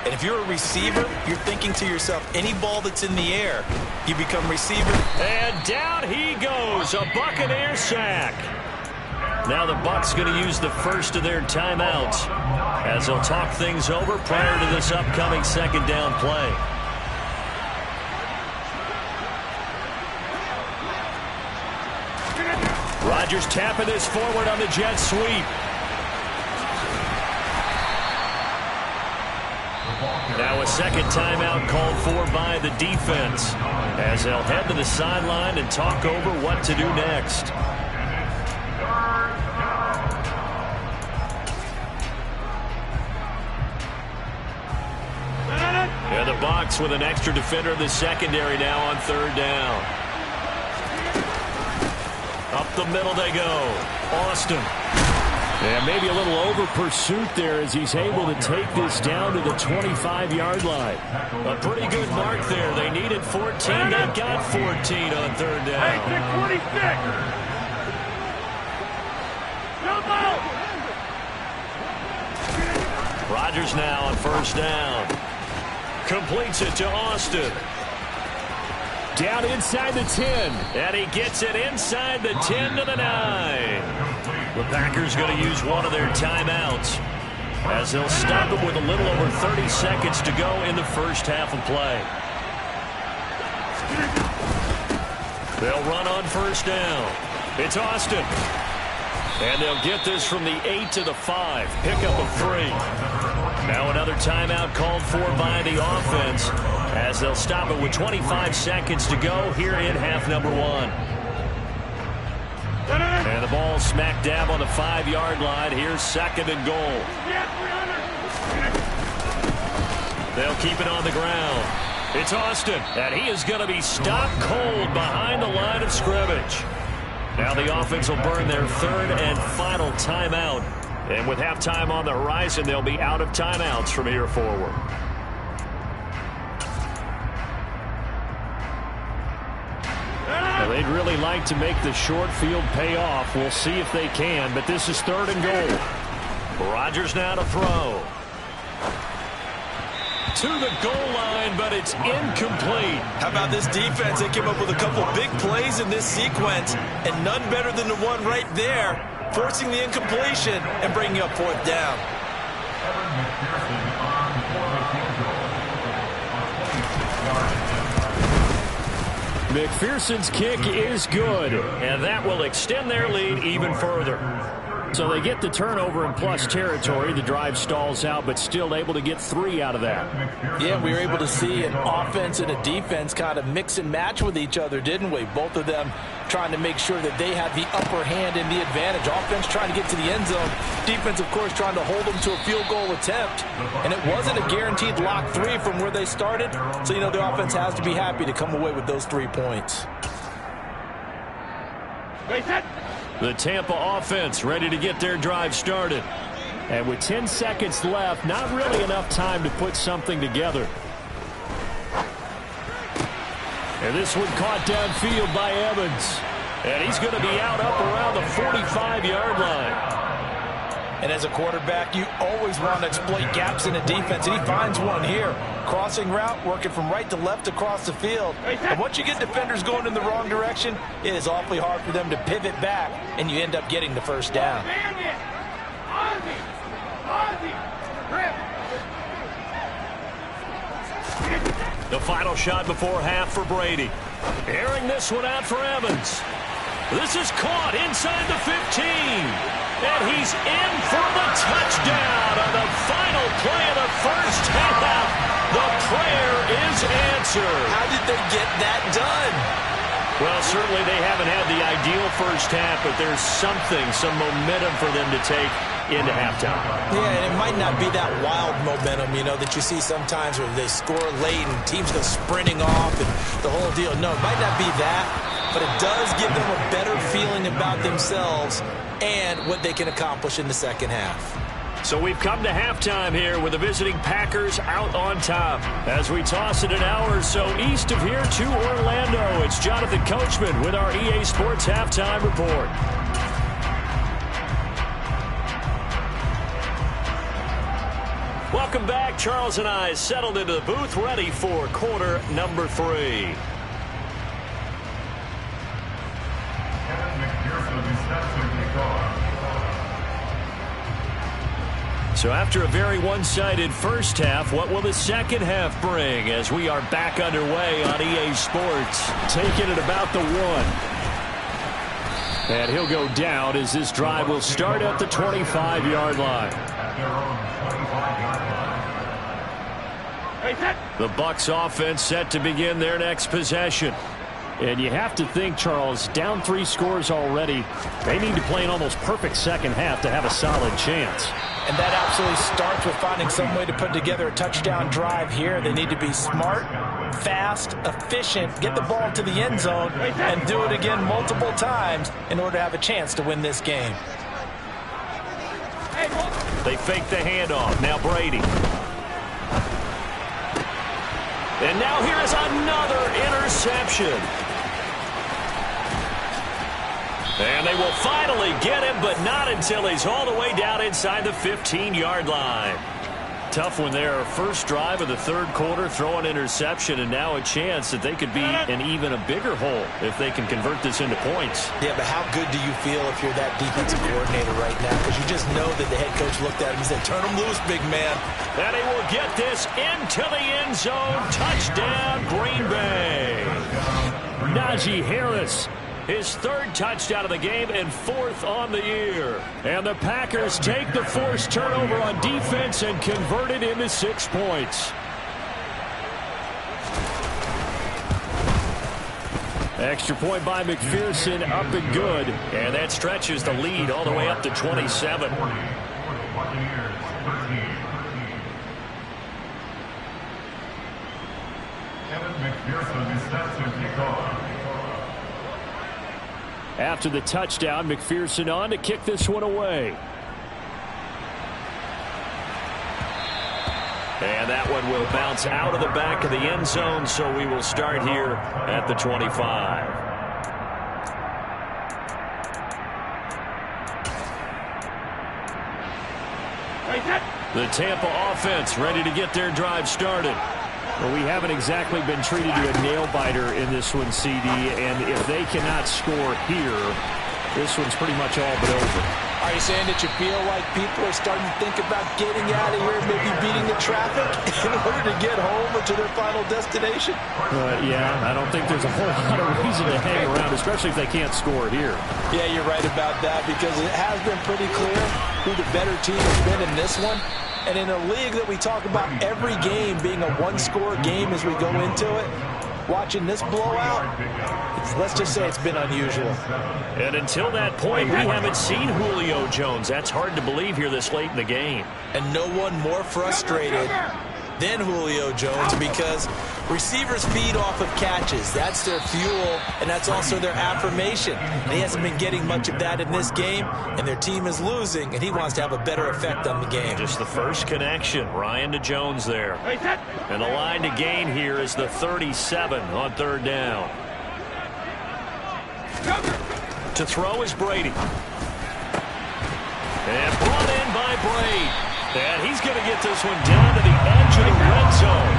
And if you're a receiver, you're thinking to yourself, any ball that's in the air, you become receiver. And down he goes, a Buccaneer sack. Now the Bucs going to use the first of their timeouts as they'll talk things over prior to this upcoming second down play. Rodgers tapping this forward on the jet sweep. Now a second timeout called for by the defense as they'll head to the sideline and talk over what to do next. And the Bucs with an extra defender in the secondary now on third down. Up the middle they go. Austin. And maybe a little over pursuit there as he's able to take this down to the 25-yard line. A pretty good mark there. They needed 14. They got 14 on third down. Rodgers now on first down. Completes it to Austin. Down inside the 10. And he gets it inside the 10 to the 9. The Packers going to use one of their timeouts as they'll stop him with a little over 30 seconds to go in the first half of play. They'll run on first down. It's Austin. And they'll get this from the 8 to the 5. Pickup of 3. Now another timeout called for by the offense as they'll stop it with 25 seconds to go here in half number 1. And the ball smack dab on the 5-yard line. Here's second and goal. They'll keep it on the ground. It's Austin, and he is going to be stopped cold behind the line of scrimmage. Now the offense will burn their third and final timeout. And with halftime on the horizon, they'll be out of timeouts from here forward. Now they'd really like to make the short field pay off. We'll see if they can, but this is third and goal. Rodgers now to throw. To the goal line, but it's incomplete. How about this defense? They came up with a couple big plays in this sequence, and none better than the one right there, forcing the incompletion and bringing up fourth down. McPherson's kick is good, and that will extend their lead even further. So they get the turnover in plus territory. The drive stalls out, but still able to get 3 out of that. Yeah, we were able to see an offense and a defense kind of mix and match with each other, didn't we? Both of them trying to make sure that they had the upper hand and the advantage. Offense trying to get to the end zone. Defense, of course, trying to hold them to a field goal attempt. And it wasn't a guaranteed lock 3 from where they started. So, you know, the offense has to be happy to come away with those 3 points. The Tampa offense ready to get their drive started. And with 10 seconds left, not really enough time to put something together. And this one caught downfield by Evans. And he's going to be out up around the 45-yard line. And as a quarterback, you always want to exploit gaps in the defense, and he finds one here. Crossing route, working from right to left across the field. And once you get defenders going in the wrong direction, it is awfully hard for them to pivot back, and you end up getting the first down. The final shot before half for Brady. Airing this one out for Evans. This is caught inside the 15. And he's in for the touchdown on the final play of the first half. The prayer is answered. How did they get that done? Well, certainly they haven't had the ideal first half, but there's something, some momentum for them to take into halftime. Yeah, and it might not be that wild momentum, you know, that you see sometimes where they score late and teams go sprinting off and the whole deal. No, it might not be that, but it does give them a better feeling about themselves and what they can accomplish in the second half. So we've come to halftime here with the visiting Packers out on top. As we toss it an hour or so east of here to Orlando, it's Jonathan Coachman with our EA Sports Halftime Report. Welcome back. Charles and I settled into the booth, ready for quarter number 3. So after a very one-sided first half, what will the second half bring as we are back underway on EA Sports? Taking it about the 1. And he'll go down as this drive will start at the 25-yard line. The Bucs offense set to begin their next possession. And you have to think, Charles, down 3 scores already. They need to play an almost perfect second half to have a solid chance. And that absolutely starts with finding some way to put together a touchdown drive here. They need to be smart, fast, efficient, get the ball to the end zone, and do it again multiple times in order to have a chance to win this game. They fake the handoff. Now Brady. And now here is another interception. And they will finally get him, but not until he's all the way down inside the 15-yard line. Tough one there. First drive of the third quarter, throw an interception, and now a chance that they could be in even a bigger hole if they can convert this into points. Yeah, but how good do you feel if you're that defensive coordinator right now? Because you just know that the head coach looked at him and said, turn him loose, big man. And he will get this into the end zone. Touchdown, Green Bay. Najee Harris. His 3rd touchdown of the game and 4th on the year. And the Packers take the forced turnover on defense and convert it into 6 points. Extra point by McPherson, up and good. And that stretches the lead all the way up to 27. McPherson is set to kick off. After the touchdown, McPherson on to kick this one away. And that one will bounce out of the back of the end zone, so we will start here at the 25. The Tampa offense ready to get their drive started. Well, we haven't exactly been treated to a nail-biter in this one, CD, and if they cannot score here, this one's pretty much all but over. Are you saying that you feel like people are starting to think about getting out of here, maybe beating the traffic in order to get home or to their final destination? Yeah, I don't think there's a whole lot of reason to hang around, especially if they can't score here. Yeah, you're right about that, because it has been pretty clear who the better team has been in this one. And in a league that we talk about every game being a one-score game as we go into it, watching this blowout, let's just say it's been unusual. And until that point, we haven't seen Julio Jones. That's hard to believe here this late in the game. And no one more frustrated than Julio Jones, because receivers feed off of catches. That's their fuel, and that's also their affirmation. And he hasn't been getting much of that in this game, and their team is losing, and he wants to have a better effect on the game. Just the first connection, Ryan to Jones there. And the line to gain here is the 37 on 3rd down. To throw is Brady. And brought in by Brady. And he's going to get this one down to the edge of the red zone.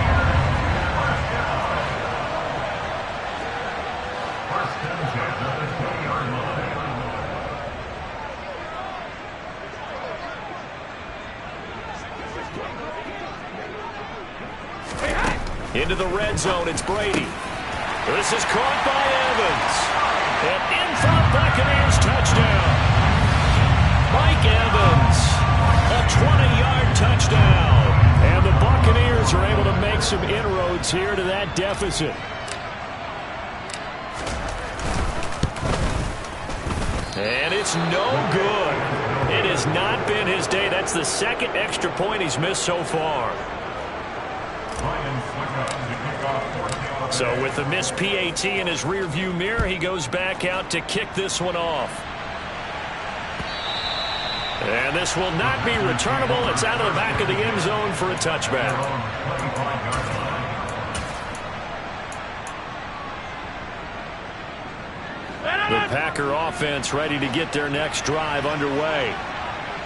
Into the red zone, it's Brady. This is caught by Evans. And in front, Buccaneers touchdown. Mike Evans, a 20-yard touchdown. And the Buccaneers are able to make some inroads here to that deficit. And it's no good. It has not been his day. That's the 2nd extra point he's missed so far. So with the missed PAT in his rearview mirror, he goes back out to kick this one off. And this will not be returnable. It's out of the back of the end zone for a touchback. The Packer offense ready to get their next drive underway.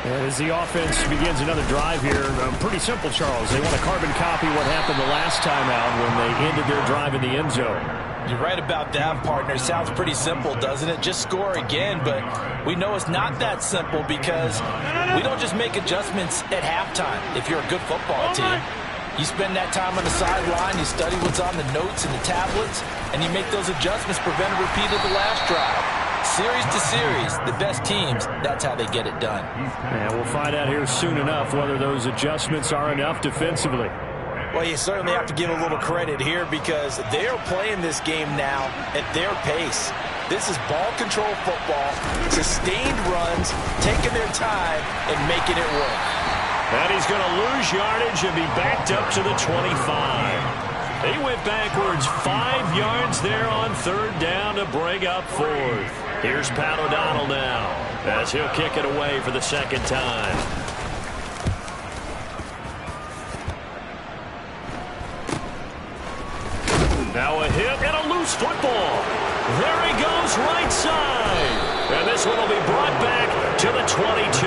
As the offense begins another drive here, pretty simple, Charles. They want to carbon copy what happened the last time out when they ended their drive in the end zone. You're right about that, partner. Sounds pretty simple, doesn't it? Just score again, but we know it's not that simple because we don't just make adjustments at halftime if you're a good football team. You spend that time on the sideline, you study what's on the notes and the tablets, and you make those adjustments, prevent a repeat of the last drive. Series to series, the best teams, that's how they get it done. And we'll find out here soon enough whether those adjustments are enough defensively. Well, you certainly have to give a little credit here because they're playing this game now at their pace. This is ball control football, sustained runs, taking their time and making it work. And he's going to lose yardage and be backed up to the 25. He went backwards 5 yards there on third down to bring up fourth. Here's Pat O'Donnell now as he'll kick it away for the second time. Now a hit and a loose football. There he goes right side. And this one will be brought back to the 22.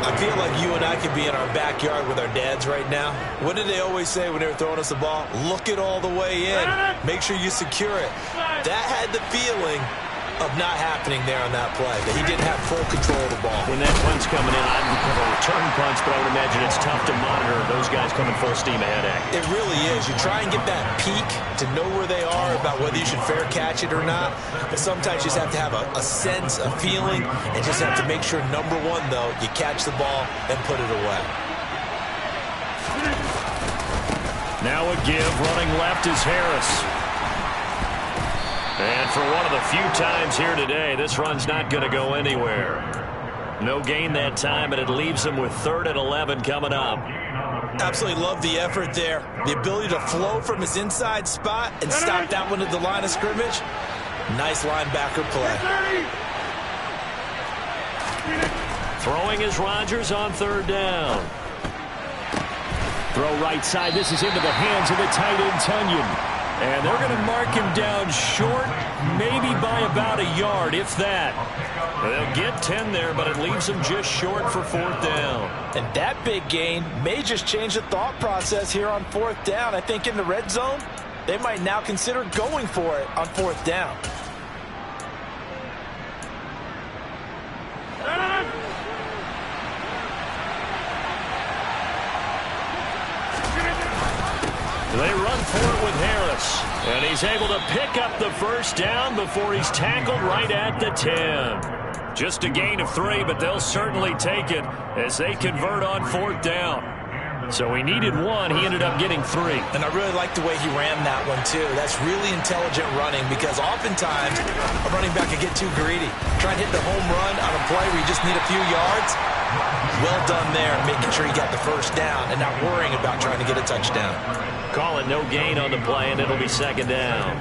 I feel like you and I could be in our backyard with our dads right now. What did they always say when they were throwing us the ball? Look it all the way in. Make sure you secure it. That had the feeling of not happening there on that play, that he didn't have full control of the ball. When that punt's coming in, I'd have a return punch, but I would imagine it's tough to monitor those guys coming full steam ahead at. It really is. You try and get that peek to know where they are about whether you should fair catch it or not, but sometimes you just have to have a sense, a feeling, and just have to make sure, number one, though, you catch the ball and put it away. Now a give, running left is Harris. And for one of the few times here today, this run's not going to go anywhere. No gain that time, and it leaves him with 3rd and 11 coming up. Absolutely love the effort there. The ability to flow from his inside spot and stop that one at the line of scrimmage. Nice linebacker play. Throwing is Rodgers on 3rd down. Throw right side. This is into the hands of the tight end, Tunyon. And they're going to mark him down short, maybe by about a yard, if that. They'll get 10 there, but it leaves him just short for 4th down. And that big gain may just change the thought process here on 4th down. I think in the red zone, they might now consider going for it on 4th down. They run for it with Harris, and he's able to pick up the 1st down before he's tackled right at the 10. Just a gain of 3, but they'll certainly take it as they convert on 4th down. So he needed 1. He ended up getting 3. And I really like the way he ran that one, too. That's really intelligent running because oftentimes a running back can get too greedy. Try and hit the home run on a play where you just need a few yards. Well done there, making sure he got the 1st down and not worrying about trying to get a touchdown. Call it no gain on the play, and it'll be 2nd down.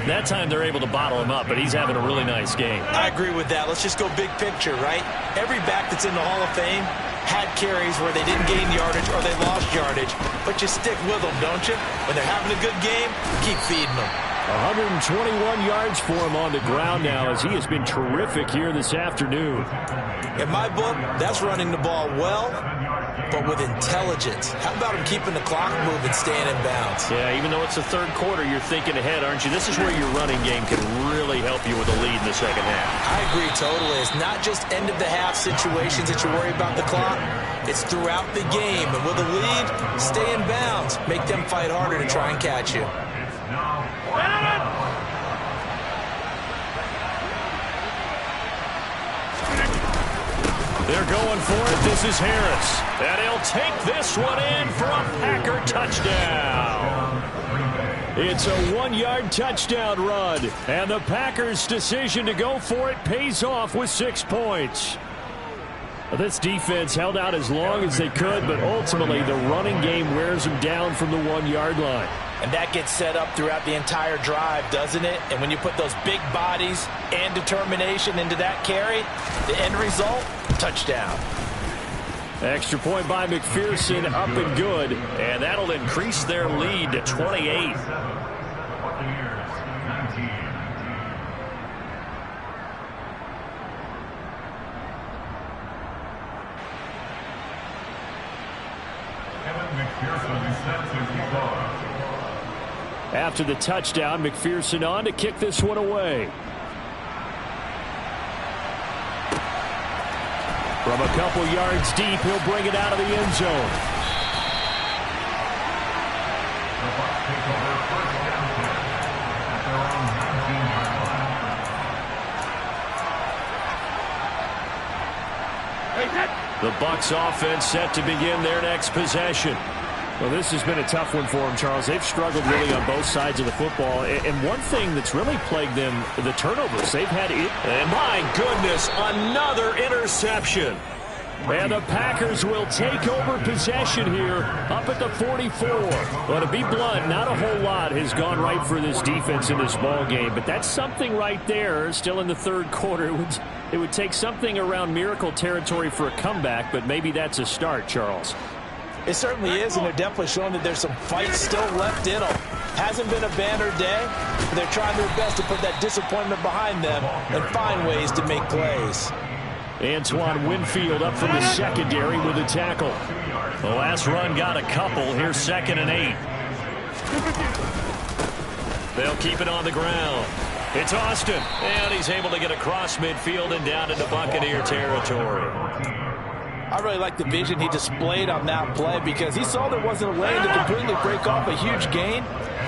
That time they're able to bottle him up, but he's having a really nice game. I agree with that. Let's just go big picture, right? Every back that's in the Hall of Fame had carries where they didn't gain yardage or they lost yardage, but you stick with them, don't you? When they're having a good game, keep feeding them. 121 yards for him on the ground now as he has been terrific here this afternoon. In my book, that's running the ball well, but with intelligence. How about him keeping the clock moving, staying in bounds? Yeah, even though it's the 3rd quarter, you're thinking ahead, aren't you? This is where your running game can really help you with a lead in the 2nd half. I agree totally. It's not just end-of-the-half situations that you worry about the clock. It's throughout the game. And with a lead, stay in bounds. Make them fight harder to try and catch you. They're going for it. This is Harris. And he'll take this one in for a Packer touchdown. It's a 1-yard touchdown run. And the Packers' decision to go for it pays off with 6 points. This defense held out as long as they could, but ultimately the running game wears them down from the 1-yard line. And that gets set up throughout the entire drive, doesn't it? And when you put those big bodies and determination into that carry, the end result, touchdown. Extra point by McPherson, up and good. And that'll increase their lead to 28. After the touchdown, McPherson on to kick this one away. From a couple yards deep, he'll bring it out of the end zone. The Bucs offense set to begin their next possession. Well, this has been a tough one for them, Charles. They've struggled really on both sides of the football. And one thing that's really plagued them, the turnovers. They've had it. And my goodness, another interception. And the Packers will take over possession here up at the 44. Well, to be blunt, not a whole lot has gone right for this defense in this ball game. But that's something right there, still in the third quarter. It would take something around miracle territory for a comeback, but maybe that's a start, Charles. It certainly is, and they're definitely showing that there's some fight still left in them. Hasn't been a banner day, but they're trying their best to put that disappointment behind them and find ways to make plays. Antoine Winfield up from the secondary with a tackle. The last run got a couple. Here's 2nd and 8. They'll keep it on the ground. It's Austin, and he's able to get across midfield and down into Buccaneer territory. I really like the vision he displayed on that play because he saw there wasn't a lane to completely break off a huge gain.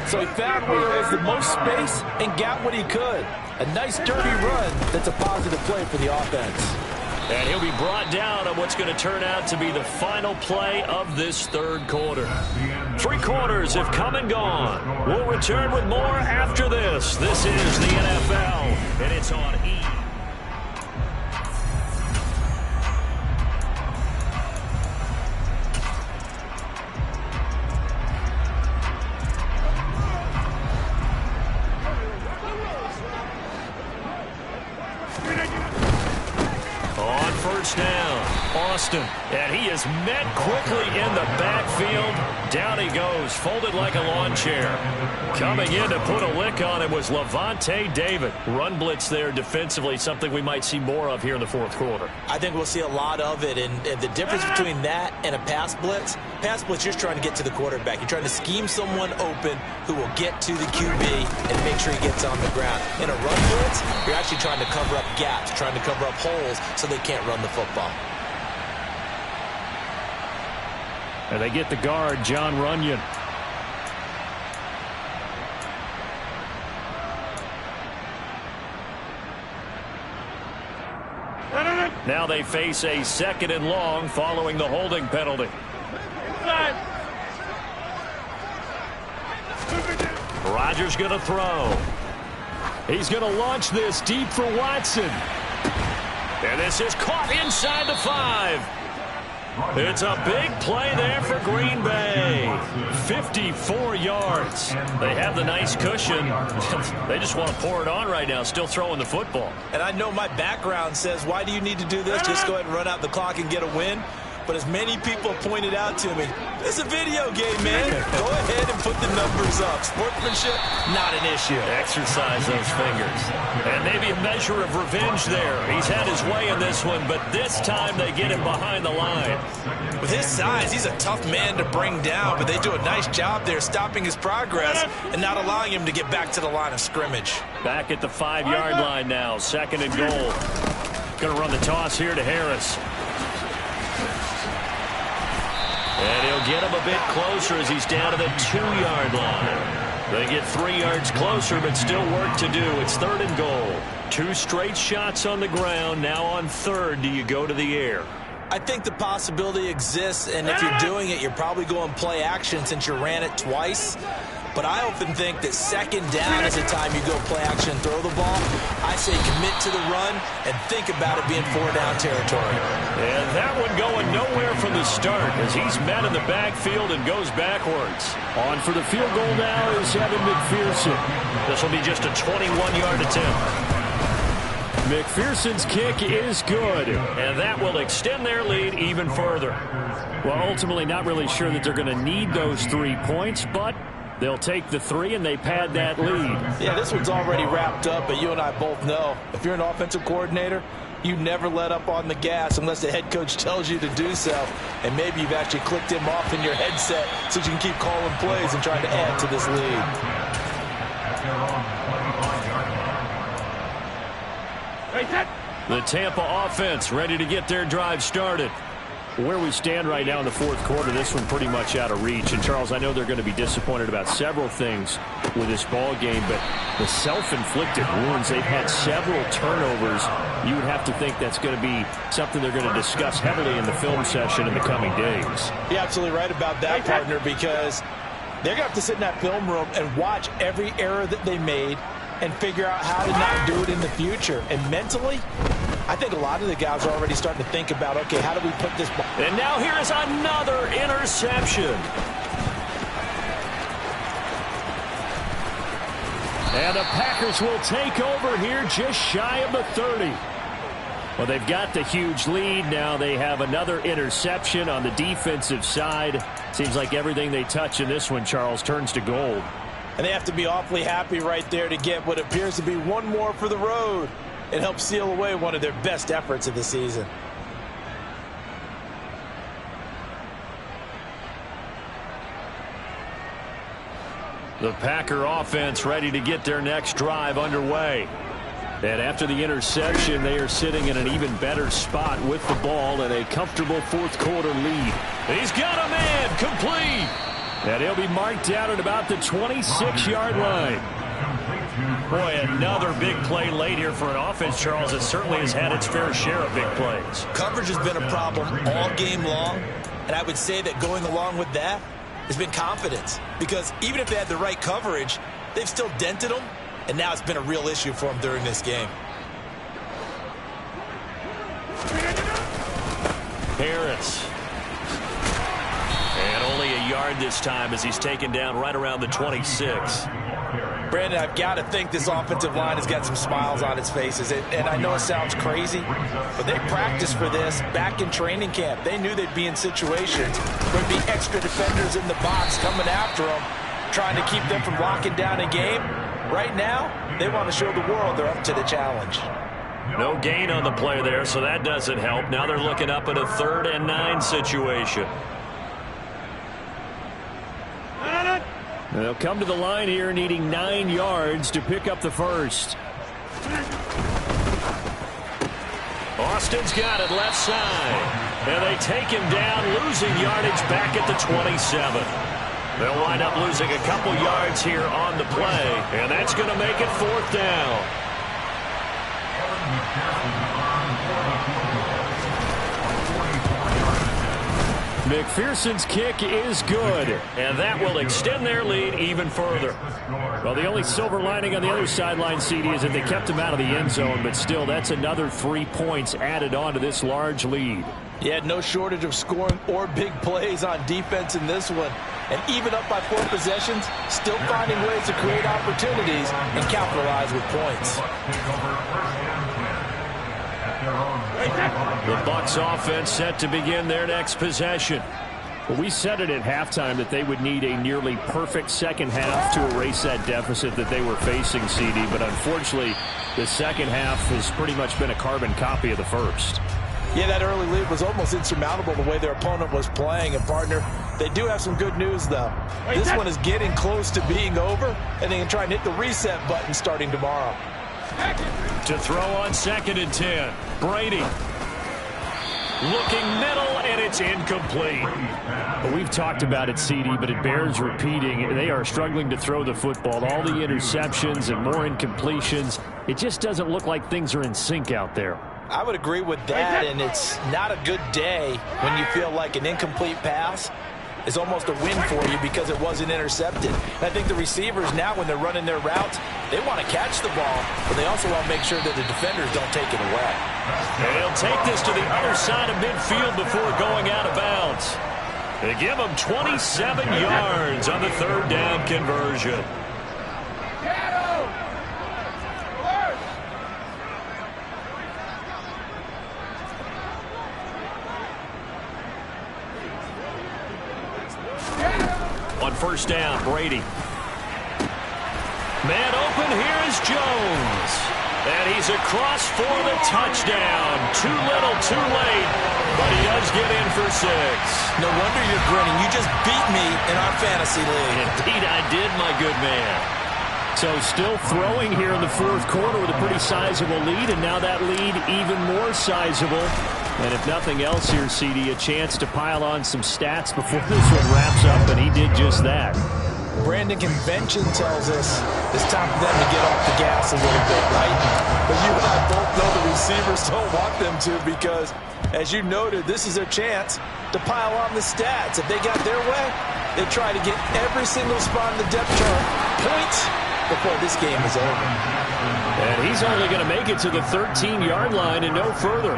So he found where there was the most space and got what he could. A nice dirty run that's a positive play for the offense. And he'll be brought down on what's going to turn out to be the final play of this third quarter. 3 quarters have come and gone. We'll return with more after this. This is the NFL, and it's on E! Down, Austin, and he is met quickly in the backfield. Down he goes, folded like a lawn chair. Coming in to put a lick on it was Levante David. Run blitz there defensively, something we might see more of here in the fourth quarter. I think we'll see a lot of it, and the difference between that and a pass blitz, you're just trying to get to the quarterback. You're trying to scheme someone open who will get to the QB and make sure he gets on the ground. In a run blitz, you're actually trying to cover up gaps, trying to cover up holes so they can't run the football. And they get the guard, John Runyon. Now they face a 2nd and long following the holding penalty. Rodgers going to throw. He's going to launch this deep for Watson. And this is caught inside the 5. It's a big play there for Green Bay. 54 yards. They have the nice cushion. They just want to pour it on right now, still throwing the football. And I know my background says, why do you need to do this? Just go ahead and run out the clock and get a win. But as many people pointed out to me, it's a video game, man. Go ahead and put the numbers up. Sportsmanship, not an issue. Exercise those fingers. And maybe a measure of revenge there. He's had his way in this one, but this time they get him behind the line. With his size, he's a tough man to bring down, but they do a nice job there stopping his progress and not allowing him to get back to the line of scrimmage. Back at the 5-yard line now, 2nd and goal. Going to run the toss here to Harris. And he'll get him a bit closer as he's down to the 2-yard line. They get 3 yards closer, but still work to do. It's 3rd and goal. 2 straight shots on the ground. Now on 3rd, do you go to the air? I think the possibility exists, and if you're doing it, you're probably going play action since you ran it twice. But I often think that second down is the time you go play action and throw the ball. I say commit to the run and think about it being 4-down territory. And that one going nowhere from the start as he's met in the backfield and goes backwards. On for the field goal now is Evan McPherson. This will be just a 21-yard attempt. McPherson's kick is good, and that will extend their lead even further. Well, ultimately not really sure that they're going to need those 3 points, but they'll take the 3 and they pad that lead. Yeah, this one's already wrapped up, but you and I both know if you're an offensive coordinator, you never let up on the gas unless the head coach tells you to do so. And maybe you've actually clicked him off in your headset so you can keep calling plays and trying to add to this lead. The Tampa offense ready to get their drive started. Where we stand right now in the fourth quarter, this one pretty much out of reach. And, Charles, I know they're going to be disappointed about several things with this ball game, but the self-inflicted wounds, they've had several turnovers. You would have to think that's going to be something they're going to discuss heavily in the film session in the coming days. You're absolutely right about that, partner, because they're going to have to sit in that film room and watch every error that they made and figure out how to not do it in the future. And mentally, I think a lot of the guys are already starting to think about, okay, how do we put this ball? And now here is another interception. And the Packers will take over here just shy of the 30. Well, they've got the huge lead. Now they have another interception on the defensive side. Seems like everything they touch in this one, Charles, turns to gold. And they have to be awfully happy right there to get what appears to be one more for the road. It helps seal away one of their best efforts of the season. The Packer offense ready to get their next drive underway. And after the interception, they are sitting in an even better spot with the ball and a comfortable fourth quarter lead. He's got a man complete. And he'll be marked down at about the 26-yard line. Boy, another big play late here for an offense, Charles, that certainly has had its fair share of big plays. Coverage has been a problem all game long, and I would say that going along with that has been confidence. Because even if they had the right coverage, they've still dented them, and now it's been a real issue for them during this game. Harris. And only a yard this time as he's taken down right around the 26. Brandon, I've got to think this offensive line has got some smiles on its faces. And I know it sounds crazy, but they practiced for this back in training camp. They knew they'd be in situations where there'd be extra defenders in the box coming after them, trying to keep them from locking down a game. Right now, they want to show the world they're up to the challenge. No gain on the play there, so that doesn't help. Now they're looking up at a 3rd and 9 situation. They'll come to the line here needing 9 yards to pick up the first. Austin's got it left side. And they take him down, losing yardage back at the 27. They'll wind up losing a couple yards here on the play, and that's going to make it 4th down. McPherson's kick is good, and that will extend their lead even further. Well, the only silver lining on the other sideline, CD, is that they kept him out of the end zone, but still, that's another 3 points added on to this large lead. Yeah, no shortage of scoring or big plays on defense in this one. And even up by 4 possessions, still finding ways to create opportunities and capitalize with points. The Bucs offense set to begin their next possession. Well, we said it at halftime that they would need a nearly perfect second half to erase that deficit that they were facing, CD, but unfortunately, the second half has pretty much been a carbon copy of the first. Yeah, that early lead was almost insurmountable the way their opponent was playing. And, partner, they do have some good news, though. This one is getting close to being over, and they can try and hit the reset button starting tomorrow. To throw on 2nd and 10. Brady. Looking middle, and it's incomplete. Well, we've talked about it, CD, but it bears repeating. They are struggling to throw the football. All the interceptions and more incompletions. It just doesn't look like things are in sync out there. I would agree with that, and it's not a good day when you feel like an incomplete pass is almost a win for you because it wasn't intercepted. And I think the receivers now, when they're running their routes, they want to catch the ball, but they also want to make sure that the defenders don't take it away. And he'll take this to the other side of midfield before going out of bounds. They give him 27 yards on the third down conversion. On first down, Brady. Man open, here is Jones. And he's across for the touchdown. Too little, too late, but he does get in for 6. No wonder you're grinning. You just beat me in our fantasy league. Indeed, I did, my good man. So still throwing here in the fourth quarter with a pretty sizable lead, and now that lead even more sizable. And if nothing else here, CD, a chance to pile on some stats before this one wraps up, and he did just that. Brandon, convention tells us it's time for them to get off the gas a little bit, right? But you and I both know the receivers don't want them to because, as you noted, this is their chance to pile on the stats. If they got their way, they try to get every single spot in the depth chart points before this game is over. And he's only going to make it to the 13-yard line and no further.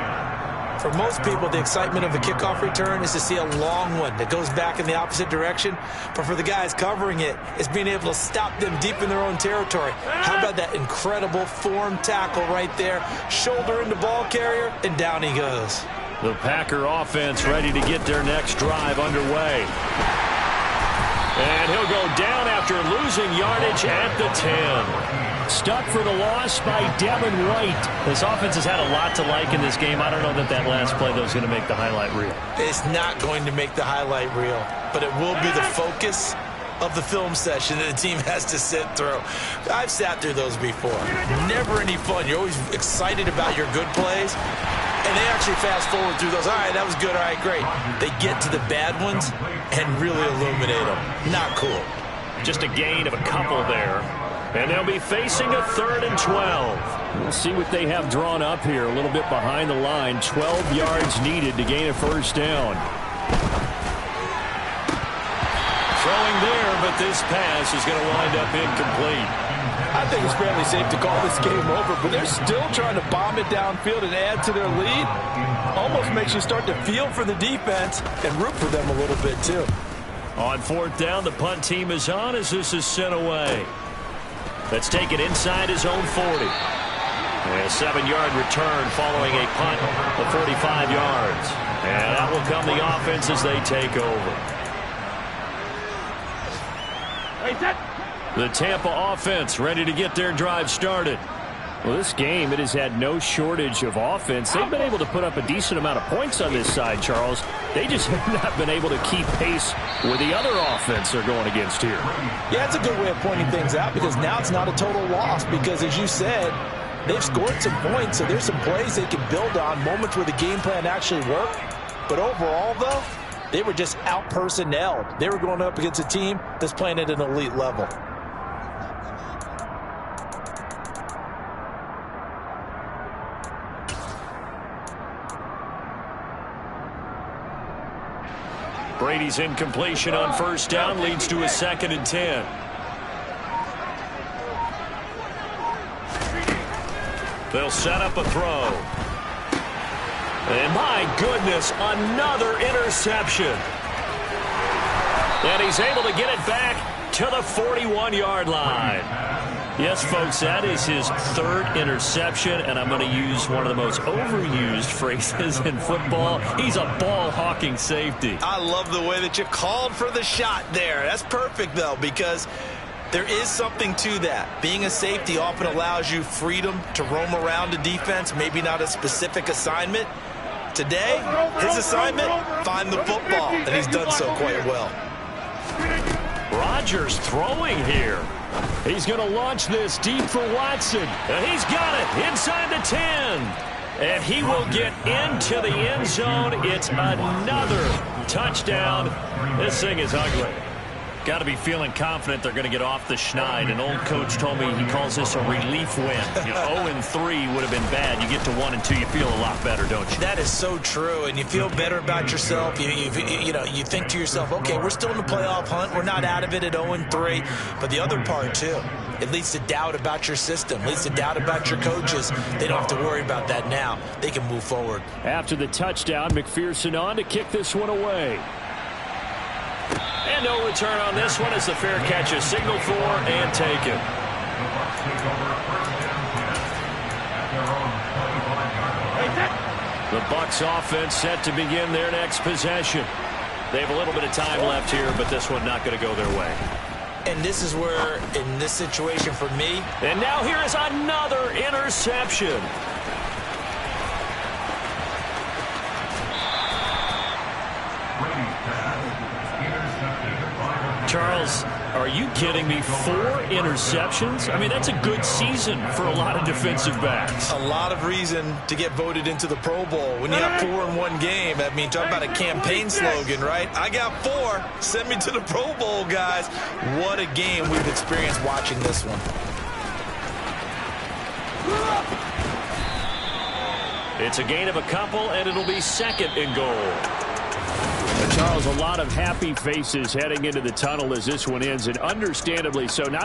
For most people, the excitement of the kickoff return is to see a long one that goes back in the opposite direction. But for the guys covering it, it's being able to stop them deep in their own territory. How about that incredible form tackle right there? Shoulder into ball carrier, and down he goes. The Packer offense ready to get their next drive underway. And he'll go down after losing yardage at the 10. Stuck for the loss by Devin White. This offense has had a lot to like in this game. I don't know that that last play, though, is going to make the highlight reel. It's not going to make the highlight reel, but it will be the focus of the film session that the team has to sit through. I've sat through those before. Never any fun. You're always excited about your good plays, and they actually fast forward through those. All right, that was good. All right, great. They get to the bad ones and really illuminate them. Not cool. Just a gain of a couple there. And they'll be facing a 3rd and 12. We'll see what they have drawn up here. A little bit behind the line. 12 yards needed to gain a first down. Throwing there, but this pass is going to wind up incomplete. I think it's fairly safe to call this game over, but they're still trying to bomb it downfield and add to their lead. Almost makes you start to feel for the defense and root for them a little bit, too. On 4th down, the punt team is on as this is sent away. Let's take it inside his own 40. A 7-yard return following a punt of 45 yards. And that will come the offense as they take over. The Tampa offense ready to get their drive started. Well, this game, it has had no shortage of offense. They've been able to put up a decent amount of points on this side, Charles. They just have not been able to keep pace with the other offense they're going against here. Yeah, it's a good way of pointing things out because now it's not a total loss because, as you said, they've scored some points, so there's some plays they can build on, moments where the game plan actually worked. But overall, though, they were just out-personnelled. They were going up against a team that's playing at an elite level. Brady's incompletion on first down leads to a 2nd and 10. They'll set up a throw. And my goodness, another interception. And he's able to get it back to the 41-yard line. Yes, folks, that is his 3rd interception, and I'm going to use one of the most overused phrases in football. He's a ball-hawking safety. I love the way that you called for the shot there. That's perfect, though, because there is something to that. Being a safety often allows you freedom to roam around a defense, maybe not a specific assignment. Today, his assignment, find the football, and he's done so quite well. Rodgers throwing here. He's going to launch this deep for Watson. And he's got it inside the 10. And he will get into the end zone. It's another touchdown. This thing is ugly. Got to be feeling confident they're going to get off the schneid. An old coach told me he calls this a relief win. 0-3 would have been bad. You get to 1-2, you feel a lot better, don't you? That is so true, and you feel better about yourself. You think to yourself, okay, we're still in the playoff hunt. We're not out of it at 0-3. But the other part, too, it leads to doubt about your system, leads to doubt about your coaches. They don't have to worry about that now. They can move forward. After the touchdown, McPherson on to kick this one away. And no return on this one as the fair catch is signaled for and taken. The Bucs offense set to begin their next possession. They have a little bit of time left here, but this one not going to go their way. And this is where, in this situation for me. And now here is another interception. Charles, are you kidding me? 4 interceptions? I mean, that's a good season for a lot of defensive backs. A lot of reason to get voted into the Pro Bowl. When you have 4 in one game, I mean, talk about a campaign slogan, right? I got 4. Send me to the Pro Bowl, guys. What a game we've experienced watching this one. It's a gain of a couple, and it'll be 2nd and goal. But Charles, a lot of happy faces heading into the tunnel as this one ends, and understandably so. Not